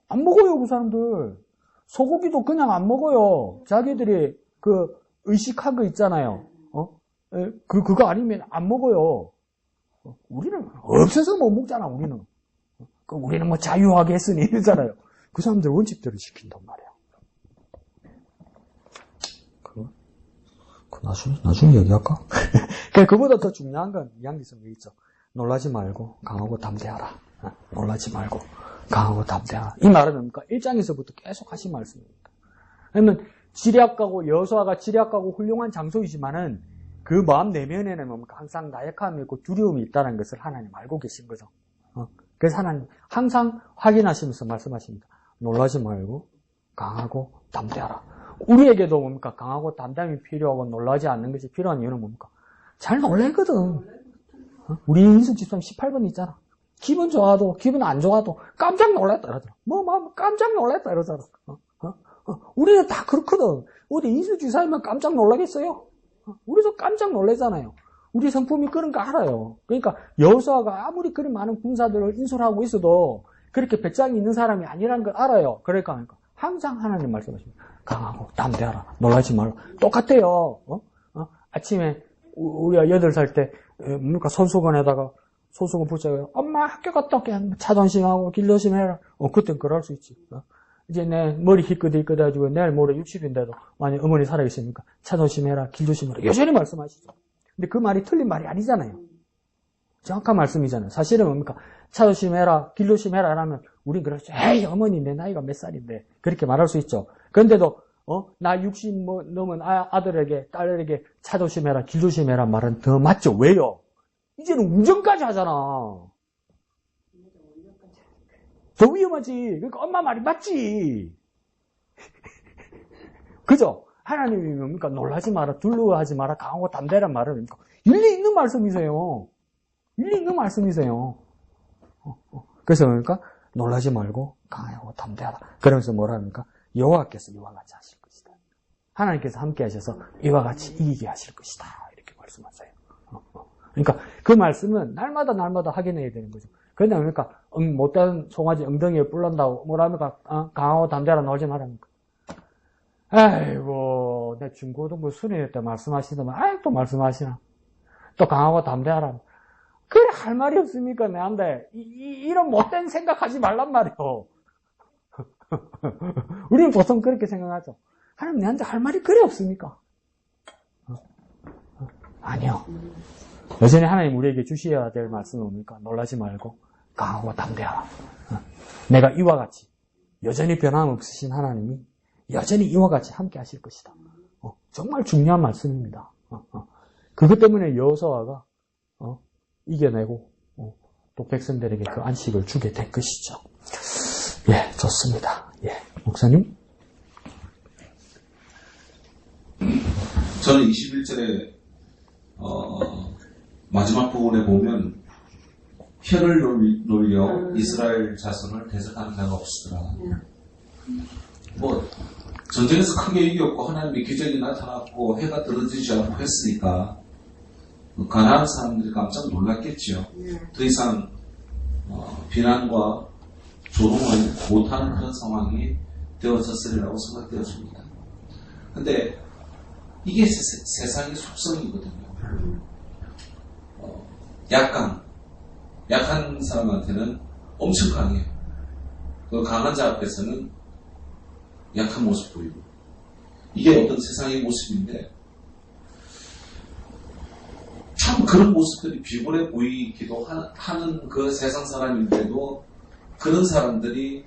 안 먹어요, 그 사람들. 소고기도 그냥 안 먹어요. 자기들이 의식한 거 있잖아요. 그거 아니면 안 먹어요. 우리는 없어서 못 먹잖아, 우리는. 우리는 자유하게 했으니 이러잖아요. 그 사람들 원칙대로 지킨단 말이야. 나중에 얘기할까? 그보다 더 중요한 건 양리성이 있죠. 놀라지 말고 강하고 담대하라. 놀라지 말고 강하고 담대하라. 이 말은 뭡니까? 1장에서부터 계속 하신 말씀입니다. 왜냐면 지략가고 여호수아가 지략가고 훌륭한 장소이지만은 그 마음 내면에는 뭡니까? 항상 나약함이 있고 두려움이 있다는 것을 하나님 알고 계신 거죠. 그래서 하나님 항상 확인하시면서 말씀하십니다. 놀라지 말고 강하고 담대하라. 우리에게도 뭡니까? 강하고 담대함이 필요하고 놀라지 않는 것이 필요한 이유는 뭡니까? 잘 놀래거든. 우리 인수 집사님 18번 있잖아. 기분 좋아도 기분 안 좋아도 깜짝 놀랐다 이러더라. 깜짝 놀랐다 이러잖아. 우리는 다 그렇거든. 어디 인수 집사님만 깜짝 놀라겠어요? 우리도 깜짝 놀라잖아요. 우리 성품이 그런 거 알아요. 그러니까 여호수아가 아무리 그런 많은 군사들을 인솔하고 있어도 그렇게 배짱이 있는 사람이 아니라는 걸 알아요. 그러니까 항상 하나님 말씀하십니다. 강하고 담대하라. 놀라지 말라. 똑같아요. 아침에 우리가 8살 때 손수건에다가 손수건 붙여요. 엄마 학교 갔다 올게. 자존심하고 길조심해라. 그땐 그럴 수 있지. 이제 내 머리 희끗희끗해가지고 내일 모레 60인데도 만약 어머니 살아있으니까 자존심해라. 길조심해라. 여전히 말씀하시죠. 근데 그 말이 틀린 말이 아니잖아요. 정확한 말씀이잖아요. 사실은 뭡니까? 자존심해라. 길조심해라. 라면 우린 그렇죠. 에이 어머니 내 나이가 몇 살인데 그렇게 말할 수 있죠. 그런데도 나 60 넘은 아들에게 딸에게 자존심해라. 길조심해라 말은 더 맞죠. 왜요? 이제는 운전까지 하잖아. 더 위험하지. 그러니까 엄마 말이 맞지. 그죠? 하나님이 뭡니까? 놀라지 마라, 두려워하지 마라, 강하고 담대란 말은 뭡니까? 일리 있는 말씀이세요. 일리 있는 말씀이세요. 그래서 뭡니까? 놀라지 말고 강하고 담대하라. 그러면서 뭐라 합니까? 여호와께서 이와 같이 하실 것이다. 하나님께서 함께 하셔서 이와 같이 이기게 하실 것이다. 이렇게 말씀하세요. 그러니까 그 말씀은 날마다 확인해야 되는 거죠. 그냥 그러니까 못된 송아지 엉덩이에 뿔난다고 뭐랍니까? 강하고 담대라 놀지 말랍니까? 아이고 내 중고등부 수련회 때 말씀하시더만 아직도 말씀하시나? 또 강하고 담대하라. 그래 할 말이 없습니까 내한테? 이런 못된 생각하지 말란 말이요. 우리는 보통 그렇게 생각하죠. 하나님 내한테 할 말이 그래 없습니까? 아니요. 여전히 하나님 우리에게 주셔야 될 말씀은 뭡니까? 놀라지 말고 강하고 담대하라. 내가 이와 같이 여전히 변함없으신 하나님이 여전히 이와 같이 함께 하실 것이다. 정말 중요한 말씀입니다. 그것 때문에 여호수아가 이겨내고 또 백성들에게 그 안식을 주게 된 것이죠. 예, 좋습니다. 예, 목사님. 저는 21절에 마지막 부분에 보면 혀를 놀려 이스라엘 자손을 대적하는 자가 없으더라. 뭐 전쟁에서 크게 이겼고 하나님의 기적이 나타났고 해가 떨어지지 않고 했으니까 가나안 사람들이 깜짝 놀랐겠죠. 더 이상 비난과 조롱을 못하는 그런 상황이 되어졌으리라고 생각되어집니다. 근데 이게 세상의 속성이거든요. 약한 사람한테는 엄청 강해요. 그 강한 자 앞에서는 약한 모습 보이고. 이게 어떤 세상의 모습인데, 참 그런 모습들이 비굴해 보이기도 하는 그 세상 사람인데도 그런 사람들이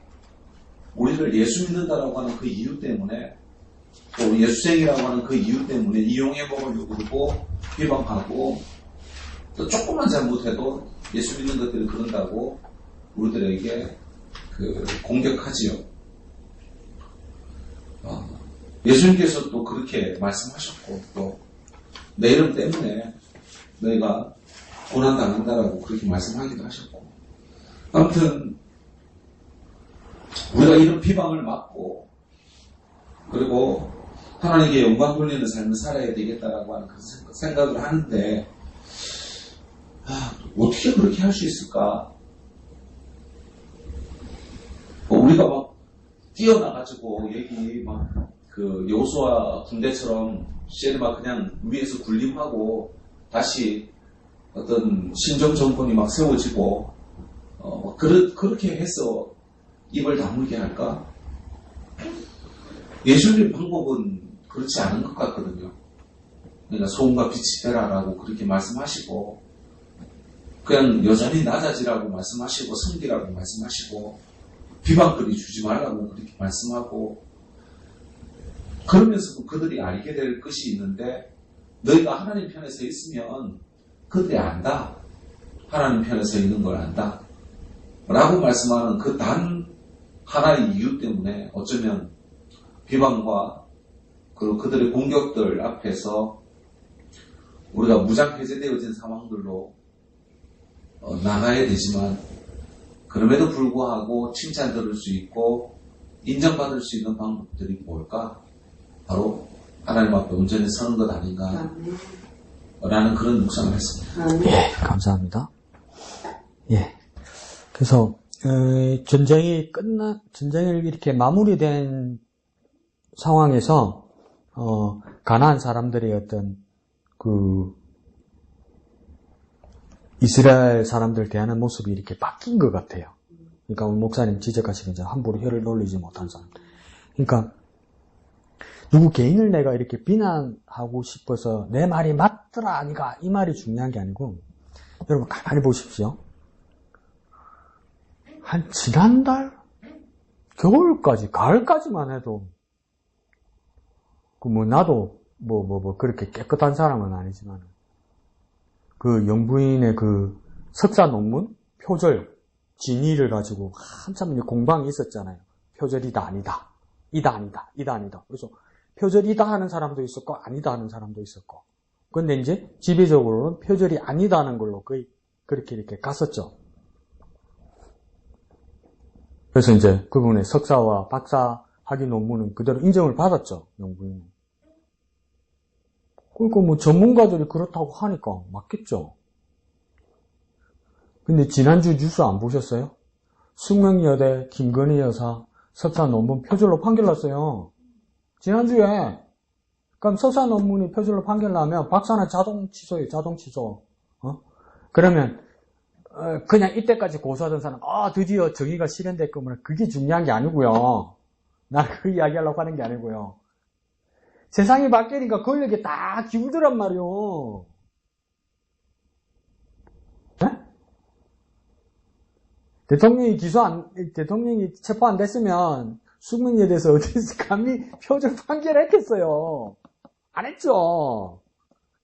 우리를 예수 믿는다라고 하는 그 이유 때문에 또 예수쟁이라고 하는 그 이유 때문에 이용해 먹으려고 그러고 비방하고 또 조금만 잘못해도 예수 믿는 것들을 그런다고 우리들에게 공격하지요. 예수님께서 또 그렇게 말씀하셨고 또 내 이름 때문에 너희가 고난당한다라고 그렇게 말씀하기도 하셨고 아무튼 우리가 이런 비방을 막고 그리고 하나님께 영광 돌리는 삶을 살아야 되겠다라고 하는 그런 생각을 하는데 어떻게 그렇게 할 수 있을까? 우리가 막 뛰어나가지고 여기 막 그 여호수아 군대처럼 시에르마 그냥 위에서 군림하고 다시 어떤 신정 정권이 막 세워지고 그렇게 해서 입을 다물게 할까? 예수님 방법은 그렇지 않은 것 같거든요. 그러니까 소금과 빛이 되라라고 그렇게 말씀하시고 그냥 여전히 낮아지라고 말씀하시고 섬기라고 말씀하시고 비방거리 주지 말라고 그렇게 말씀하고 그러면서도 그들이 알게 될 것이 있는데 너희가 하나님 편에 서 있으면 그들이 안다. 하나님 편에 서 있는 걸 안다. 라고 말씀하는 그 단 하나의 이유 때문에 어쩌면 비방과 그리고 그들의 공격들 앞에서 우리가 무장해제되어진 상황들로 나가야 되지만 그럼에도 불구하고 칭찬 들을 수 있고 인정받을 수 있는 방법들이 뭘까? 바로 하나님 앞에 온전히 서는 것 아닌가 라는 그런 묵상을 했습니다. 예, 감사합니다. 예. 그래서 전쟁이 이렇게 마무리된 상황에서 가나안 사람들의 어떤 이스라엘 사람들 대하는 모습이 이렇게 바뀐 것 같아요. 그러니까 오늘 목사님 지적하시는 함부로 혀를 놀리지 못한 사람. 그러니까 누구 개인을 내가 이렇게 비난하고 싶어서 내 말이 맞더라 아니가 이 말이 중요한 게 아니고 여러분 가만히 보십시오. 한 지난달 겨울까지 가을까지만 해도 나도 그렇게 깨끗한 사람은 아니지만 그 영부인의 그 석사 논문 표절 진위를 가지고 한참 공방이 있었잖아요. 표절이다 아니다. 이다 아니다. 그래서 표절이다 하는 사람도 있었고 아니다 하는 사람도 있었고. 근데 이제 지배적으로는 표절이 아니다 하는 걸로 거의 그렇게 이렇게 갔었죠. 그래서 이제 그분의 석사와 박사 학위 논문은 그대로 인정을 받았죠. 영부인은. 그러니까 전문가들이 그렇다고 하니까 맞겠죠. 근데 지난주 뉴스 안 보셨어요? 숙명여대 김건희 여사 석사 논문 표절로 판결 났어요. 지난주에. 그럼 석사 논문이 표절로 판결 나면 박사는 자동 취소예요. 자동 취소. 그러면 그냥 이때까지 고소하던 사람 드디어 정의가 실현됐구나. 그게 중요한 게 아니고요. 나 그 이야기하려고 하는 게 아니고요. 세상이 바뀌니까 권력이 다 기울더란 말이요. 네? 대통령이 체포 안 됐으면 숙명여대에서 어디서 감히 표절 판결했겠어요. 안 했죠.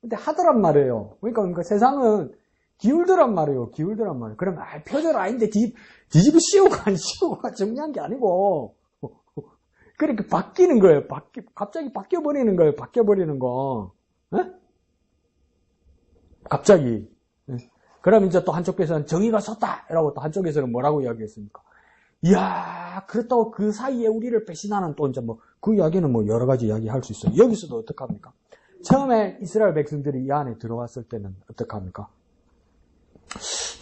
근데 하더란 말이에요. 그러니까 세상은 기울더란 말이에요. 기울더란 말이에요. 그러면 표절 아닌데 뒤집어 씌우고 안 씌우고가 중요한 게 아니고 그렇게 바뀌는 거예요. 갑자기 바뀌어버리는 거예요. 바뀌어버리는 거. 네? 갑자기. 그럼 이제 또 한쪽에서는 정의가 섰다! 라고 또 한쪽에서는 뭐라고 이야기했습니까? 이야, 그렇다고 그 사이에 우리를 배신하는 또 이제 그 이야기는 여러 가지 이야기 할 수 있어요. 여기서도 어떡합니까? 처음에 이스라엘 백성들이 이 안에 들어왔을 때는 어떡합니까?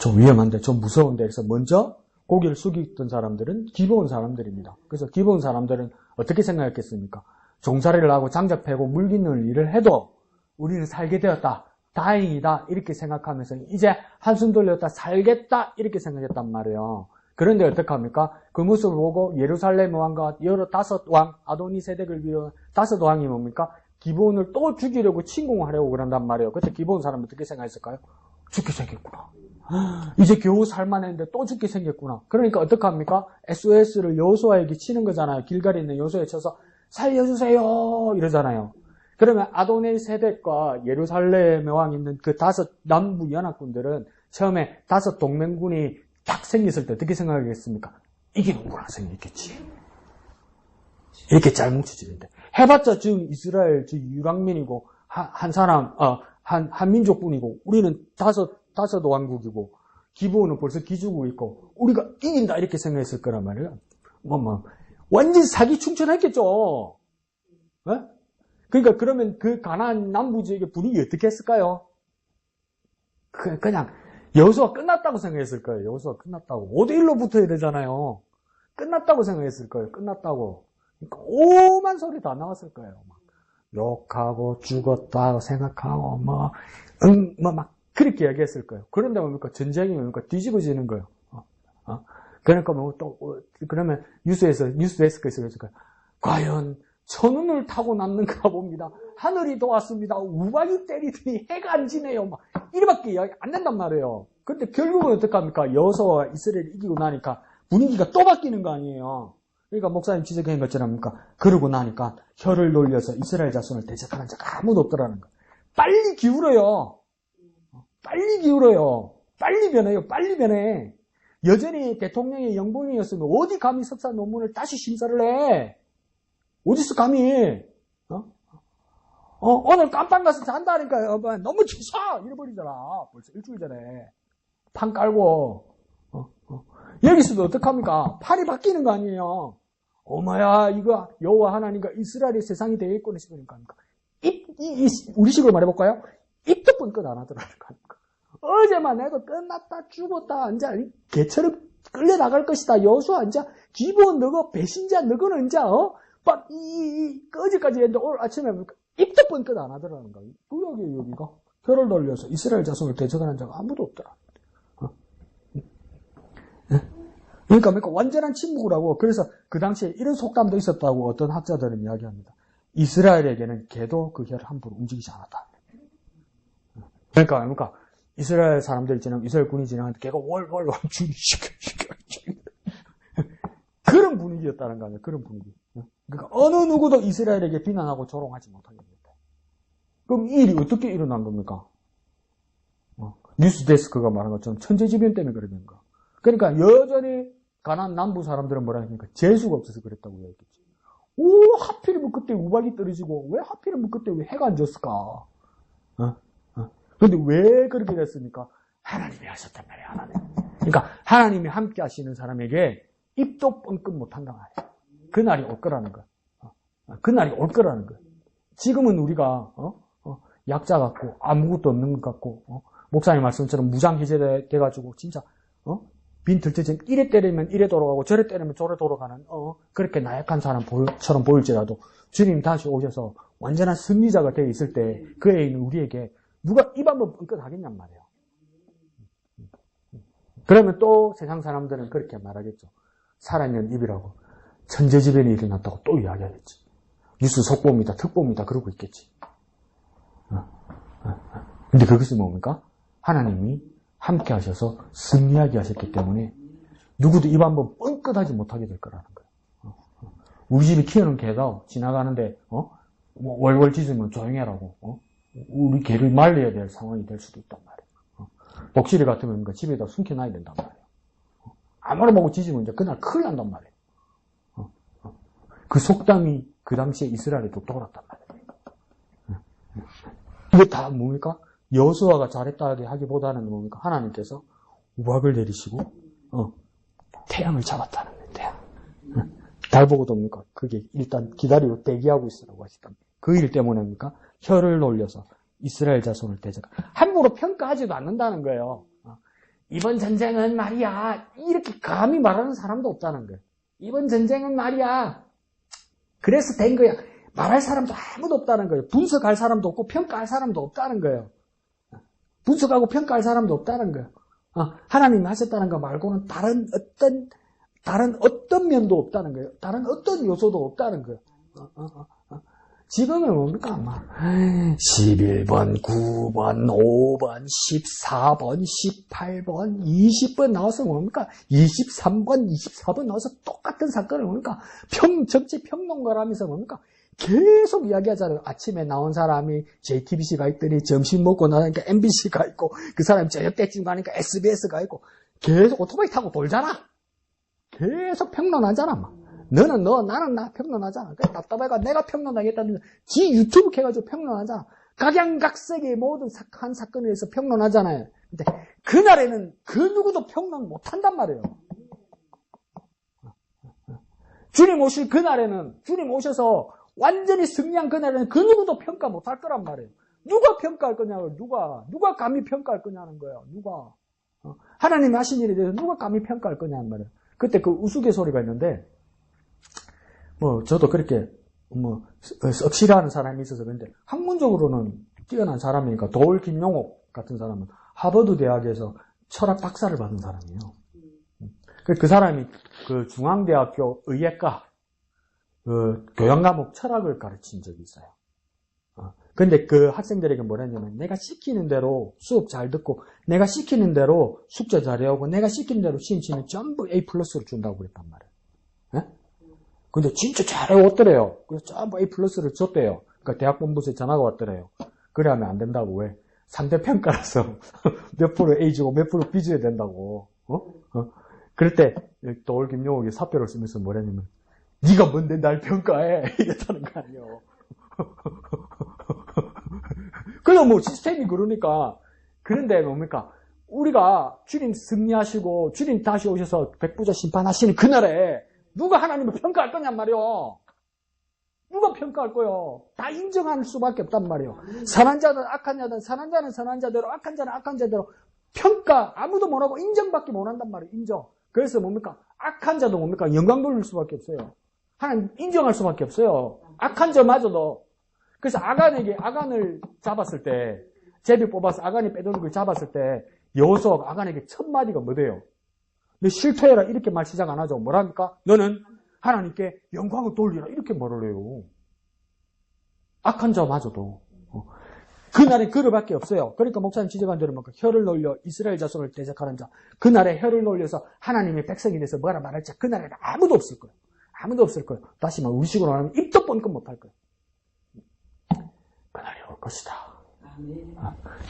좀 위험한데, 좀 무서운데, 그래서 먼저 고개를 숙이던 사람들은 기브온 사람들입니다. 그래서 기브온 사람들은 어떻게 생각했겠습니까? 종살이를 하고 장작 패고 물 깃는 일을 해도 우리는 살게 되었다. 다행이다. 이렇게 생각하면서 이제 한숨 돌렸다. 살겠다. 이렇게 생각했단 말이에요. 그런데 어떡합니까? 그 모습을 보고 예루살렘 왕과 여러 5왕, 아도니 세덱을 비롯한 5왕이 뭡니까? 기브온을 또 죽이려고 침공하려고 그런단 말이에요. 그때 기브온 사람은 어떻게 생각했을까요? 죽게 생겼구나. 이제 겨우 살만했는데 또 죽게 생겼구나. 그러니까 어떡합니까? SOS를 여호수아에게 치는 거잖아요. 길갈에 있는 여호수아에 쳐서 살려주세요 이러잖아요. 그러면 아도니 세덱과 예루살렘 왕 있는 그 5 남부 연합군들은 처음에 5 동맹군이 딱 생겼을 때 어떻게 생각하겠습니까? 이기는구나 생각했겠지. 이렇게 잘 뭉쳐지는데 해봤자 지금 이스라엘 유랑민이고 한 사람 한 민족뿐이고 우리는 5 왕국이고 기브온은 벌써 기죽고 있고 우리가 이긴다 이렇게 생각했을 거란 말이에요. 완전 사기 충천했겠죠. 네? 그러니까 그러면 그 가나안 남부 지역의 분위기 어떻게 했을까요? 그냥 여호수아 끝났다고 생각했을 거예요. 여호수아 끝났다고. 5대1로 붙어야 되잖아요. 끝났다고 생각했을 거예요. 끝났다고. 그러니까 오만 소리 다 나왔을 거예요. 막 욕하고 죽었다고 생각하고 막 그렇게 얘기했을 거예요. 그런데 뭡니까? 전쟁이 뭡니까? 뒤집어지는 거예요. 그러니까 그러면 뉴스 데스크에서 그랬을 거예요. 과연 천운을 타고 났는가 봅니다. 하늘이 도왔습니다. 우박이 때리더니 해가 안 지네요. 막 이렇게 이야기 안 된단 말이에요. 근데 결국은 어떡합니까? 여호수아와 이스라엘이 이기고 나니까 분위기가 또 바뀌는 거 아니에요. 그러니까 목사님 지적한 것처럼 그러고 나니까 혀를 놀려서 이스라엘 자손을 대적하는 자가 아무도 없더라는 거예요. 빨리 기울어요. 빨리 기울어요. 빨리 변해요. 빨리 변해. 여전히 대통령의 영본이었으면 어디 감히 석사 논문을 다시 심사를 해? 어디서 감히? 오늘 깜빵 가서 잔다니까 너무 치사! 이래버리잖아. 벌써 일주일 전에. 판 깔고. 여기서도 어떡합니까? 판이 바뀌는 거 아니에요. 어머야, 이거 여호와 하나님과 이스라엘의 세상이 되겠구나 싶으니까. 우리 식으로 말해볼까요? 입도 뻔끗 안 하더라는 거 아닙니까? 어제만 해도 끝났다, 죽었다, 이제 개처럼 끌려나갈 것이다. 여호수아, 이제 기브온 너거 배신자, 너거는 이제 어제까지 했는데 오늘 아침에 입도 뻔끗 안 하더라는 거예요. 구역이에요, 여기가. 혀를 돌려서 이스라엘 자손을 대적하는 자가 아무도 없더라. 그러니까 완전한 침묵을 하고, 그래서 그 당시에 이런 속담도 있었다고 어떤 학자들은 이야기합니다. 이스라엘에게는 개도 그 혀를 함부로 움직이지 않았다. 그러니까 이스라엘 사람들이 이스라엘 군이 지나가는데 개가 월월월 죽이시켜 그런 분위기였다는 거 아니에요. 그런 분위기. 그러니까 어느 누구도 이스라엘에게 비난하고 조롱하지 못하게 됐다. 그럼 이 일이 어떻게 일어난 겁니까? 뉴스데스크가 말한 것처럼 천재지변 때문에 그러는 거. 그러니까 여전히 가나안 남부 사람들은 뭐라 합니까? 재수가 없어서 그랬다고 얘기했지. 하필이면 그때 우박이 떨어지고 왜 하필이면 그때 왜 해가 안 졌을까? 그런데 왜 그렇게 됐습니까? 하나님이 하셨단 말이에요. 하나님. 그러니까 하나님이 함께 하시는 사람에게 입도 뻥끗 못한단 말이에요. 그날이 올 거라는 거예요. 그날이 올 거라는 거예요. 지금은 우리가 약자 같고 아무것도 없는 것 같고 목사님 말씀처럼 무장해제 돼가지고 진짜 빈 들뜨지 이래 때리면 이래 돌아가고 저래 때리면 저래 돌아가는 그렇게 나약한 사람처럼 보일지라도 주님 다시 오셔서 완전한 승리자가 되어 있을 때 그에 있는 우리에게 누가 입 한번 뻥끗 하겠냔 말이에요. 그러면 또 세상 사람들은 그렇게 말하겠죠. 살아있는 입이라고. 천재지변이 일어났다고 또 이야기하겠지. 뉴스 속보입니다. 특보입니다. 그러고 있겠지. 근데 그것이 뭡니까? 하나님이 함께 하셔서 승리하게 하셨기 때문에 누구도 입 한번 뻥끗하지 못하게 될 거라는 거예요. 우리 집이 키우는 개가 지나가는데 월월 짖으면 조용히 하라고 우리 개를 말려야 될 상황이 될 수도 있단 말이에요. 독실이 같으면 집에다 숨겨놔야 된단 말이에요. 아무나 보고 짖으면 이제 그날 큰일 난단 말이에요. 그 속담이 그 당시에 이스라엘에도 돌았단 말이에요. 이게 다 뭡니까? 여호수아가 잘했다 하기보다는 뭡니까? 하나님께서 우박을 내리시고 태양을 잡았다는 거예요. 태양. 달 보고도 뭡니까? 그게 일단 기다리고 대기하고 있으라고 하시던 그 일 때문에입니까? 혀를 놀려서 이스라엘 자손을 대적. 함부로 평가하지도 않는다는 거예요. 이번 전쟁은 말이야 이렇게 감히 말하는 사람도 없다는 거예요. 이번 전쟁은 말이야 그래서 된 거야. 말할 사람도 아무도 없다는 거예요. 분석할 사람도 없고 평가할 사람도 없다는 거예요. 분석하고 평가할 사람도 없다는 거예요. 하나님이 하셨다는 거 말고는 다른 어떤 면도 없다는 거예요. 다른 어떤 요소도 없다는 거예요. 지금은 뭡니까? 아마 11번, 9번, 5번, 14번, 18번, 20번 나와서 뭡니까? 23번, 24번 나와서 똑같은 사건을 뭡니까? 정치 평론가라면서 뭡니까? 계속 이야기하잖아요. 아침에 나온 사람이 JTBC가 있더니 점심 먹고 나니까 MBC가 있고 그 사람이 저녁 때쯤 가니까 SBS가 있고 계속 오토바이 타고 돌잖아. 계속 평론하잖아. 막. 너는 나는 나 평론하잖아. 그래 답답해가 내가 평론하겠다는 지 유튜브 켜가지고 평론하잖아. 각양각색의 모든 한 사건에 대해서 평론하잖아요. 근데 그날에는 그 누구도 평론 못한단 말이에요. 주님 오실 그날에는 주님 오셔서 완전히 승리한 그날에는 그 누구도 평가 못할 거란 말이에요. 누가 평가할 거냐고 누가 감히 평가할 거냐는 거예요. 누가 하나님이 하신 일에 대해서 누가 감히 평가할 거냐는 말이에요. 그때 그 우스갯소리가 있는데 저도 그렇게 썩 싫어하는 사람이 있어서 그런데 학문적으로는 뛰어난 사람이니까 도울 김용옥 같은 사람은 하버드 대학에서 철학 박사를 받은 사람이에요. 그 사람이 그 중앙대학교 의예과 교양 과목 철학을 가르친 적이 있어요. 근데 그 학생들에게 뭐라 했냐면 내가 시키는 대로 수업 잘 듣고 내가 시키는 대로 숙제 잘해오고 내가 시키는 대로 시험 치면 전부 A+를 준다고 그랬단 말이에요. 근데 진짜 잘해왔더래요. 그래서 전부 A+를 줬대요. 그러니까 대학 본부에 전화가 왔더래요. 그래 하면 안 된다고. 왜? 상대평가라서 몇 프로 A 주고 몇 프로 B 줘야 된다고. 그럴 때 도울 김용옥이 사표를 쓰면서 뭐랬냐면 네가 뭔데 날 평가해 이랬다는 거 아니에요. 그래서 시스템이 그러니까. 그런데 뭡니까? 우리가 주님 승리하시고 주님 다시 오셔서 백부자 심판하시는 그날에 누가 하나님을 평가할 거냔 말이요. 누가 평가할 거요? 다 인정할 수밖에 없단 말이요. 선한 자든 악한 자든 선한 자는 선한 자대로 악한 자는 악한 자대로 평가 아무도 못하고 인정밖에 못한단 말이에요. 인정. 그래서 뭡니까? 악한 자도 뭡니까? 영광 돌릴 수밖에 없어요. 하나님 인정할 수밖에 없어요. 악한 자마저도. 그래서 아간을 잡았을 때 제비 뽑아서 아간이 빼돌린 걸 잡았을 때 여호수아가 아간에게 첫 마디가 뭐래요? 너 실토해라 이렇게 말 시작 안 하죠. 뭐라니까? 너는 하나님께 영광을 돌리라 이렇게 말을 해요. 악한 자마저도. 그날에 그릇밖에 없어요. 그러니까 목사님 지적한 대로 혀를 놀려 이스라엘 자손을 대적하는 자. 그날에 혀를 놀려서 하나님의 백성이 돼서 뭐라 말할 자. 그날에는 아무도 없을 거예요. 아무도 없을 거예요. 다시 말 우리식으로 하면 입도 뻔끔 못할 거예요. 그날이 올 것이다.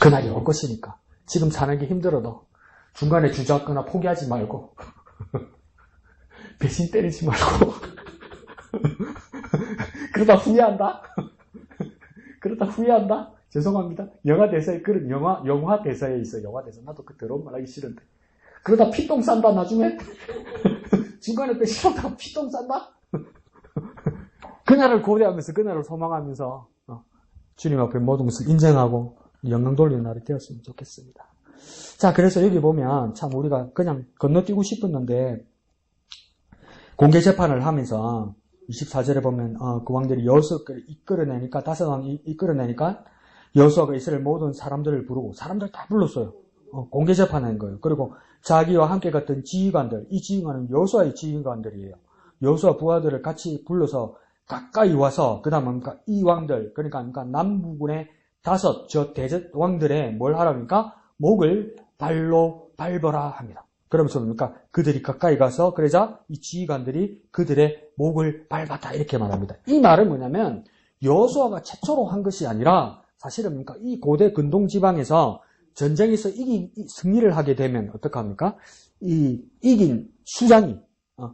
그날이 올 것이니까 지금 사는 게 힘들어도 중간에 주저앉거나 포기하지 말고 배신 때리지 말고 그러다 후회한다? 죄송합니다. 영화 대사에 그런 영화 대사에 있어요. 영화 대사. 나도 그 더러운 말 하기 싫은데. 그러다 피똥 싼다 나중에. 중간에 또 싫다가 피똥 싼다? 그날을 고대하면서 그날을 소망하면서 주님 앞에 모든 것을 인정하고 영광 돌리는 날이 되었으면 좋겠습니다. 자, 그래서 여기 보면 참 우리가 그냥 건너뛰고 싶었는데 공개 재판을 하면서 24절에 보면 그 왕들이 여호수아를 이끌어내니까 5왕이 이끌어내니까 여호수아가 이스라엘 모든 사람들을 부르고 사람들 다 불렀어요. 공개 재판한 거예요. 그리고 자기와 함께 갔던 지휘관들, 이 지휘관은 여호수아의 지휘관들이에요. 여호수아 부하들을 같이 불러서 가까이 와서 그다음 이 왕들 그러니까 남부군의 5 저 대제 왕들의 뭘 하라니까 목을 발로 밟아라 합니다. 그러면서 뭡니까? 그들이 가까이 가서 그러자 이 지휘관들이 그들의 목을 밟았다 이렇게 말합니다. 이 말은 뭐냐면 여호수아가 최초로 한 것이 아니라 사실은 뭡니까? 이 고대 근동 지방에서 전쟁에서 승리를 하게 되면 어떡합니까? 이 이긴 수장이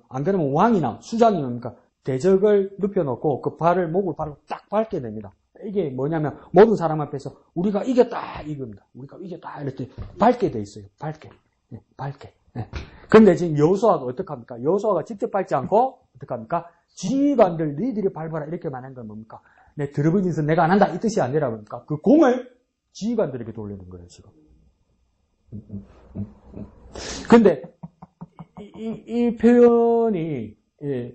안 그러면 왕이나 수장이 뭡니까? 대적을 눕혀놓고 그 목을 발로 딱 밟게 됩니다. 이게 뭐냐면 모든 사람 앞에서 우리가 이겼다 이겁니다. 우리가 이겼다 이럴 때 밟게 돼 있어요. 밟게. 그런데 지금 여호수아가 어떡합니까? 여호수아가 직접 밟지 않고 어떡합니까? 지휘관들 너희들이 밟아라 이렇게 말한 건 뭡니까? 내 더러운 짓은 내가 안 한다 이 뜻이 아니라 뭡니까? 그 공을 지휘관들에게 돌리는 거예요 지금. 근데 이 표현이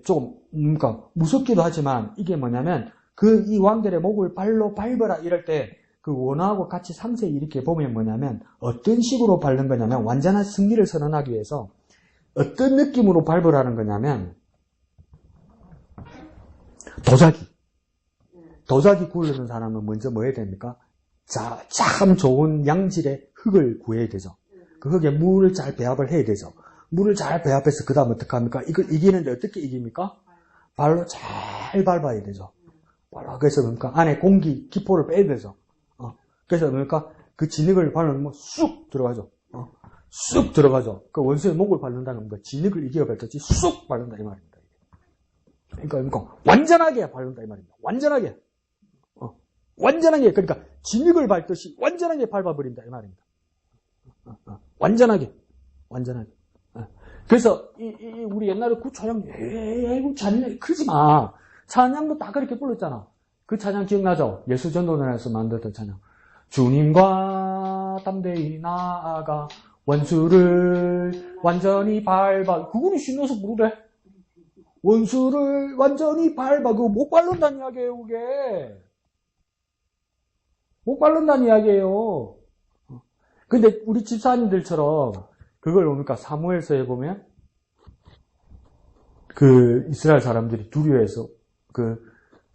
조금 뭔가 무섭기도 하지만 이게 뭐냐면 이 왕들의 목을 발로 밟아라 이럴 때 그 원어하고 같이 상세히 이렇게 보면 뭐냐면 어떤 식으로 밟는 거냐면 완전한 승리를 선언하기 위해서 어떤 느낌으로 밟으라는 거냐면 도자기 굴르는 사람은 먼저 뭐 해야 됩니까? 자, 참 좋은 양질의 흙을 구해야 되죠. 그 흙에 물을 잘 배합을 해야 되죠. 물을 잘 배합해서 그 다음 어떻게 합니까? 이걸 이기는데 어떻게 이깁니까? 발로 잘 밟아야 되죠. 그래서 뭡니까? 안에 공기, 기포를 빼야 되죠. 그래서 뭡니까? 그 진흙을 밟으면 쑥 들어가죠. 쑥 들어가죠. 그 원수의 목을 밟는다는 겁니다. 진흙을 이겨 밟듯이 쑥 밟는다 이 말입니다. 그러니까 완전하게 밟는다 이 말입니다. 완전하게. 완전하게. 그러니까 진흙을 밟듯이 완전하게 밟아버린다 이 말입니다. 완전하게. 그래서 우리 옛날에 그 찬양, 이거 찬양 그러지 마. 찬양도 다 그렇게 불렀잖아. 그 찬양 기억나죠? 예수전도단에서 만들었던 찬양. 주님과 담대히 나아가 원수를 완전히 밟아. 그거는 신어서 부르래. 원수를 완전히 밟아. 그거 못 밟는다는 이야기예요, 그게. 못 밟는다는 이야기예요. 근데 우리 집사님들처럼 그걸 뭡니까? 사무엘서에 보면 그 이스라엘 사람들이 두려워해서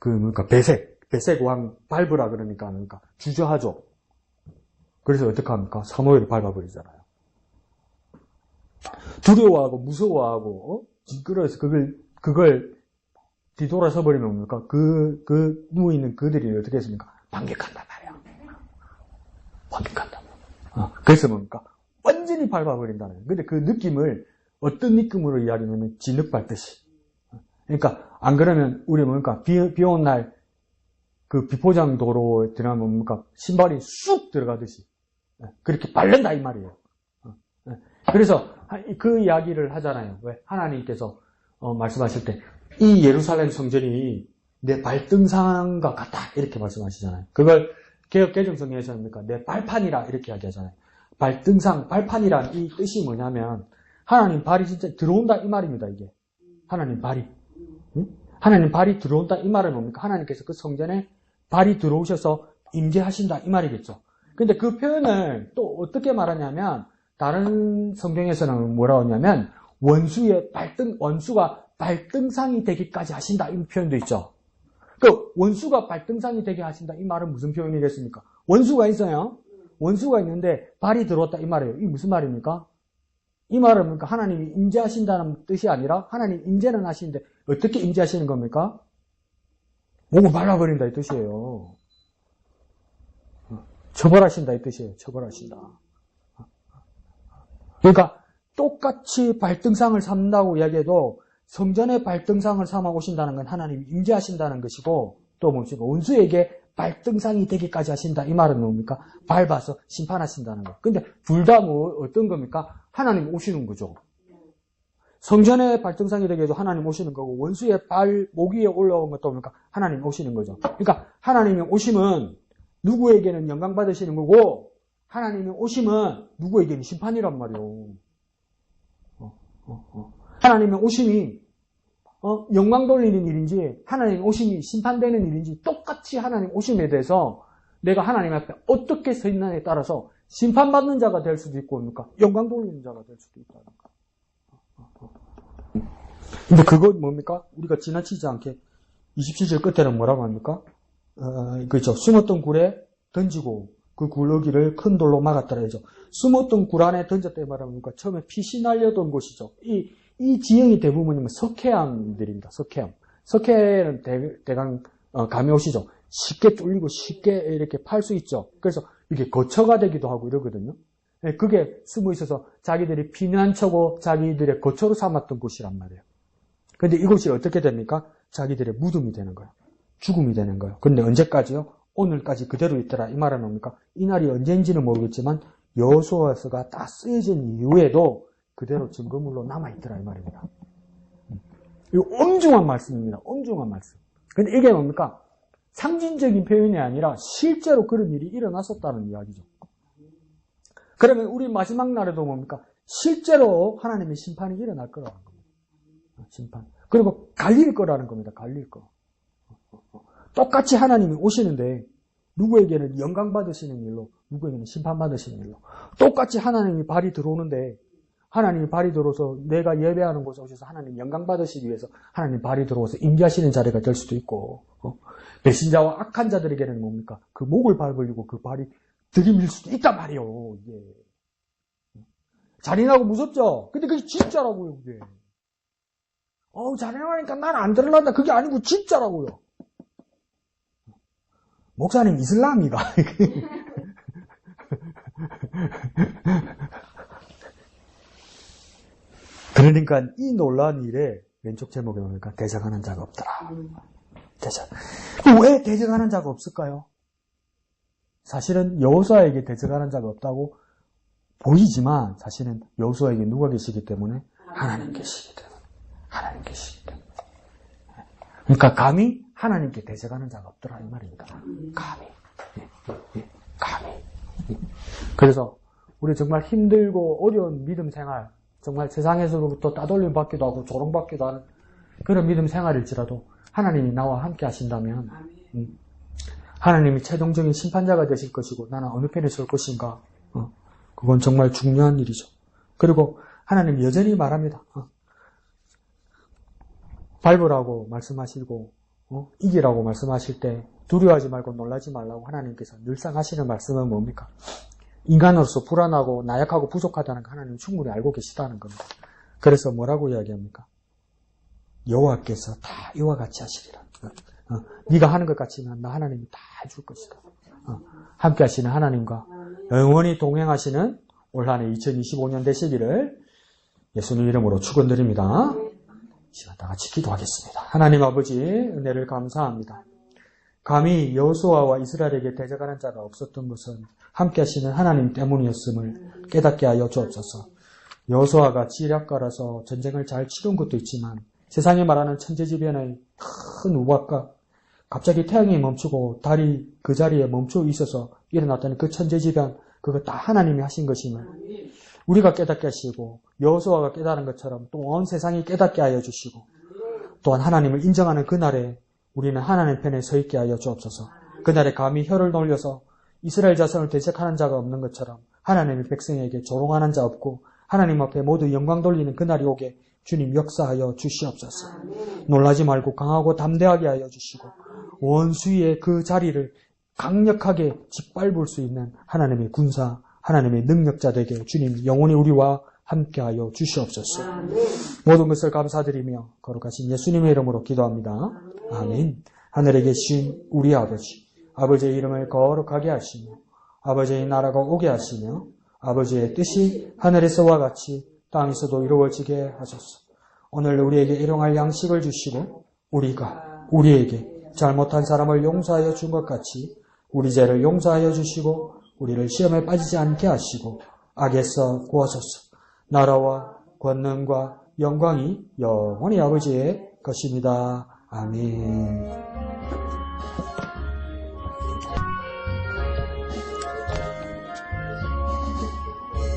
뭡니까? 베색 왕 밟으라 그러니까 주저하죠. 그래서 어떡합니까? 사무엘이 밟아버리잖아요. 두려워하고 무서워하고 징그러워서 그걸 뒤돌아서 버리면 뭡니까? 그 누워있는 그들이 어떻게 했습니까? 반격한단 말이야. 반격한단 말이야. 그래서 뭡니까? 완전히 밟아버린다는 거예요. 근데 그 느낌을 어떤 느낌으로 이야기하냐면 진흙 밟듯이. 그러니까 안 그러면 우리 뭡니까? 비 온 날 그 비포장 도로에 들어가면 뭡니까? 신발이 쑥 들어가듯이 그렇게 밟는다 이 말이에요. 그래서 그 이야기를 하잖아요. 왜? 하나님께서 말씀하실 때 이 예루살렘 성전이 내 발등상과 같다 이렇게 말씀하시잖아요. 그걸 개역 개정성경에서 뭡니까? 내 발판이라 이렇게 이야기하잖아요. 발등상, 발판이란 이 뜻이 뭐냐면 하나님 발이 진짜 들어온다 이 말입니다. 이게 하나님 발이 하나님 발이 들어온다 이 말은 뭡니까? 하나님께서 그 성전에 발이 들어오셔서 임재하신다 이 말이겠죠. 근데 그 표현을 또 어떻게 말하냐면 다른 성경에서는 뭐라고 하냐면 원수가 발등상이 되기까지 하신다 이 표현도 있죠. 그 원수가 발등상이 되게 하신다 이 말은 무슨 표현이겠습니까? 원수가 있어요. 원수가 있는데 발이 들어왔다 이 말이에요. 이게 무슨 말입니까? 이 말은 뭡니까? 하나님이 임재하신다는 뜻이 아니라 하나님 임재는 하시는데 어떻게 임재하시는 겁니까? 목을 말라버린다 이 뜻이에요. 처벌하신다 이 뜻이에요. 처벌하신다. 그러니까 똑같이 발등상을 삼는다고 이야기해도 성전의 발등상을 삼아 오신다는 건 하나님이 임재하신다는 것이고 또 뭡니까? 원수에게 발등상이 되기까지 하신다. 이 말은 뭡니까? 밟아서 심판하신다는 거. 근데 둘 다 어떤 겁니까? 하나님 오시는 거죠. 성전의 발등상이 되게 해도 하나님 오시는 거고 원수의 목 위에 올라온 것도 뭡니까? 하나님 오시는 거죠. 그러니까 하나님이 오시면 누구에게는 영광 받으시는 거고 하나님의 오심은 누구에게는 심판이란 말이에요. 하나님의 오심이 영광 돌리는 일인지 하나님의 오심이 심판되는 일인지 똑같이 하나님 오심에 대해서 내가 하나님 앞에 어떻게 서 있느냐에 따라서 심판받는 자가 될 수도 있고 뭡니까? 영광 돌리는 자가 될 수도 있다는 거. 근데 그건 뭡니까? 우리가 지나치지 않게 27절 끝에는 뭐라고 합니까? 그렇죠. 숨었던 굴에 던지고 그 굴러기를 큰 돌로 막았더라 해죠. 숨었던 굴 안에 던졌다 말합니까? 처음에 빛이 날려던 곳이죠. 이 지형이 대부분이면 석회암들입니다. 석회는 대강 감이 오시죠. 쉽게 뚫리고 쉽게 이렇게 팔 수 있죠. 그래서 이게 거처가 되기도 하고 이러거든요. 그게 숨어 있어서 자기들이 피난처고 자기들의 거처로 삼았던 곳이란 말이에요. 근데 이곳이 어떻게 됩니까? 자기들의 무덤이 되는 거예요. 죽음이 되는 거예요. 근데 언제까지요? 오늘까지 그대로 있더라. 이 말은 뭡니까? 이 날이 언제인지는 모르겠지만 여호수아서가 다 쓰여진 이후에도 그대로 증거물로 남아있더라. 이 말입니다. 이 엄중한 말씀입니다. 엄중한 말씀. 근데 이게 뭡니까? 상징적인 표현이 아니라 실제로 그런 일이 일어났었다는 이야기죠. 그러면 우리 마지막 날에도 뭡니까? 실제로 하나님의 심판이 일어날 거라는 겁니다. 심판. 그리고 갈릴 거라는 겁니다. 갈릴 거. 똑같이 하나님이 오시는데 누구에게는 영광 받으시는 일로 누구에게는 심판 받으시는 일로 똑같이 하나님이 발이 들어오는데 하나님이 발이 들어서 내가 예배하는 곳에 오셔서 하나님 영광 받으시기 위해서 하나님 발이 들어와서 임재하시는 자리가 될 수도 있고 배신자와 악한 자들에게는 뭡니까? 그 목을 밟으려고 그 발이 들이밀 수도 있단 말이에요. 이게. 잔인하고 무섭죠? 근데 그게 진짜라고요. 그게. 잔인하니까 난 안 들어간다. 그게 아니고 진짜라고요. 목사님 이슬람이가. 그러니까 이 놀라운 일에 왼쪽 제목에 보니까 대적하는 자가 없더라. 대적. 왜 대적하는 자가 없을까요? 사실은 여호수아에게 대적하는 자가 없다고 보이지만 사실은 여호수아에게 누가 계시기 때문에 하나님 계시기 때문에 하나님 계시기 때문에 그러니까 감히 하나님께 대적하는 자가 없더라 이 말입니다. 감히. 그래서 우리 정말 힘들고 어려운 믿음 생활 정말 세상에서부터 따돌림 받기도 하고 조롱받기도 하는 그런 믿음 생활일지라도 하나님이 나와 함께 하신다면 하나님이 최종적인 심판자가 되실 것이고 나는 어느 편에 설 것인가 그건 정말 중요한 일이죠. 그리고 하나님 여전히 말합니다. 밟으라고 말씀하시고 이기라고 말씀하실 때 두려워하지 말고 놀라지 말라고 하나님께서 늘상 하시는 말씀은 뭡니까? 인간으로서 불안하고 나약하고 부족하다는 거 하나님 충분히 알고 계시다는 겁니다. 그래서 뭐라고 이야기합니까? 여호와께서 다 이와 같이 하시리라. 네가 하는 것 같지만 나 하나님이 다 해줄 것이다. 함께 하시는 하나님과 영원히 동행하시는 올 한 해 2025년 되시기를 예수님 이름으로 축원드립니다. 시간 다 같이 기도하겠습니다. 하나님 아버지 은혜를 감사합니다. 감히 여호수아와 이스라엘에게 대적하는 자가 없었던 것은 함께 하시는 하나님 때문이었음을 깨닫게 하여 주옵소서. 여호수아가 지략가라서 전쟁을 잘 치른 것도 있지만 세상에 말하는 천재지변의 큰 우박과 갑자기 태양이 멈추고 달이 그 자리에 멈춰 있어서 일어났다는 그 천재지변 그거 다 하나님이 하신 것임을 우리가 깨닫게 하시고 여호수아가 깨달은 것처럼 또 온 세상이 깨닫게 하여 주시고 또한 하나님을 인정하는 그날에 우리는 하나님 편에 서 있게 하여 주옵소서. 그날에 감히 혀를 놀려서 이스라엘 자손을 대적하는 자가 없는 것처럼 하나님의 백성에게 조롱하는 자 없고 하나님 앞에 모두 영광 돌리는 그날이 오게 주님 역사하여 주시옵소서. 놀라지 말고 강하고 담대하게 하여 주시고 원수의 그 자리를 강력하게 짓밟을 수 있는 하나님의 군사, 하나님의 능력자 되게 주님 영원히 우리와 함께하여 주시옵소서. 모든 것을 감사드리며 거룩하신 예수님의 이름으로 기도합니다. 아멘. 하늘에 계신 우리 아버지, 아버지의 이름을 거룩하게 하시며 아버지의 나라가 오게 하시며 아버지의 뜻이 하늘에서와 같이 땅에서도 이루어지게 하소서. 오늘 우리에게 일용할 양식을 주시고 우리가 우리에게 잘못한 사람을 용서하여 준 것 같이 우리 죄를 용서하여 주시고 우리를 시험에 빠지지 않게 하시고 악에서 구하소서. 나라와 권능과 영광이 영원히 아버지의 것입니다. 아멘.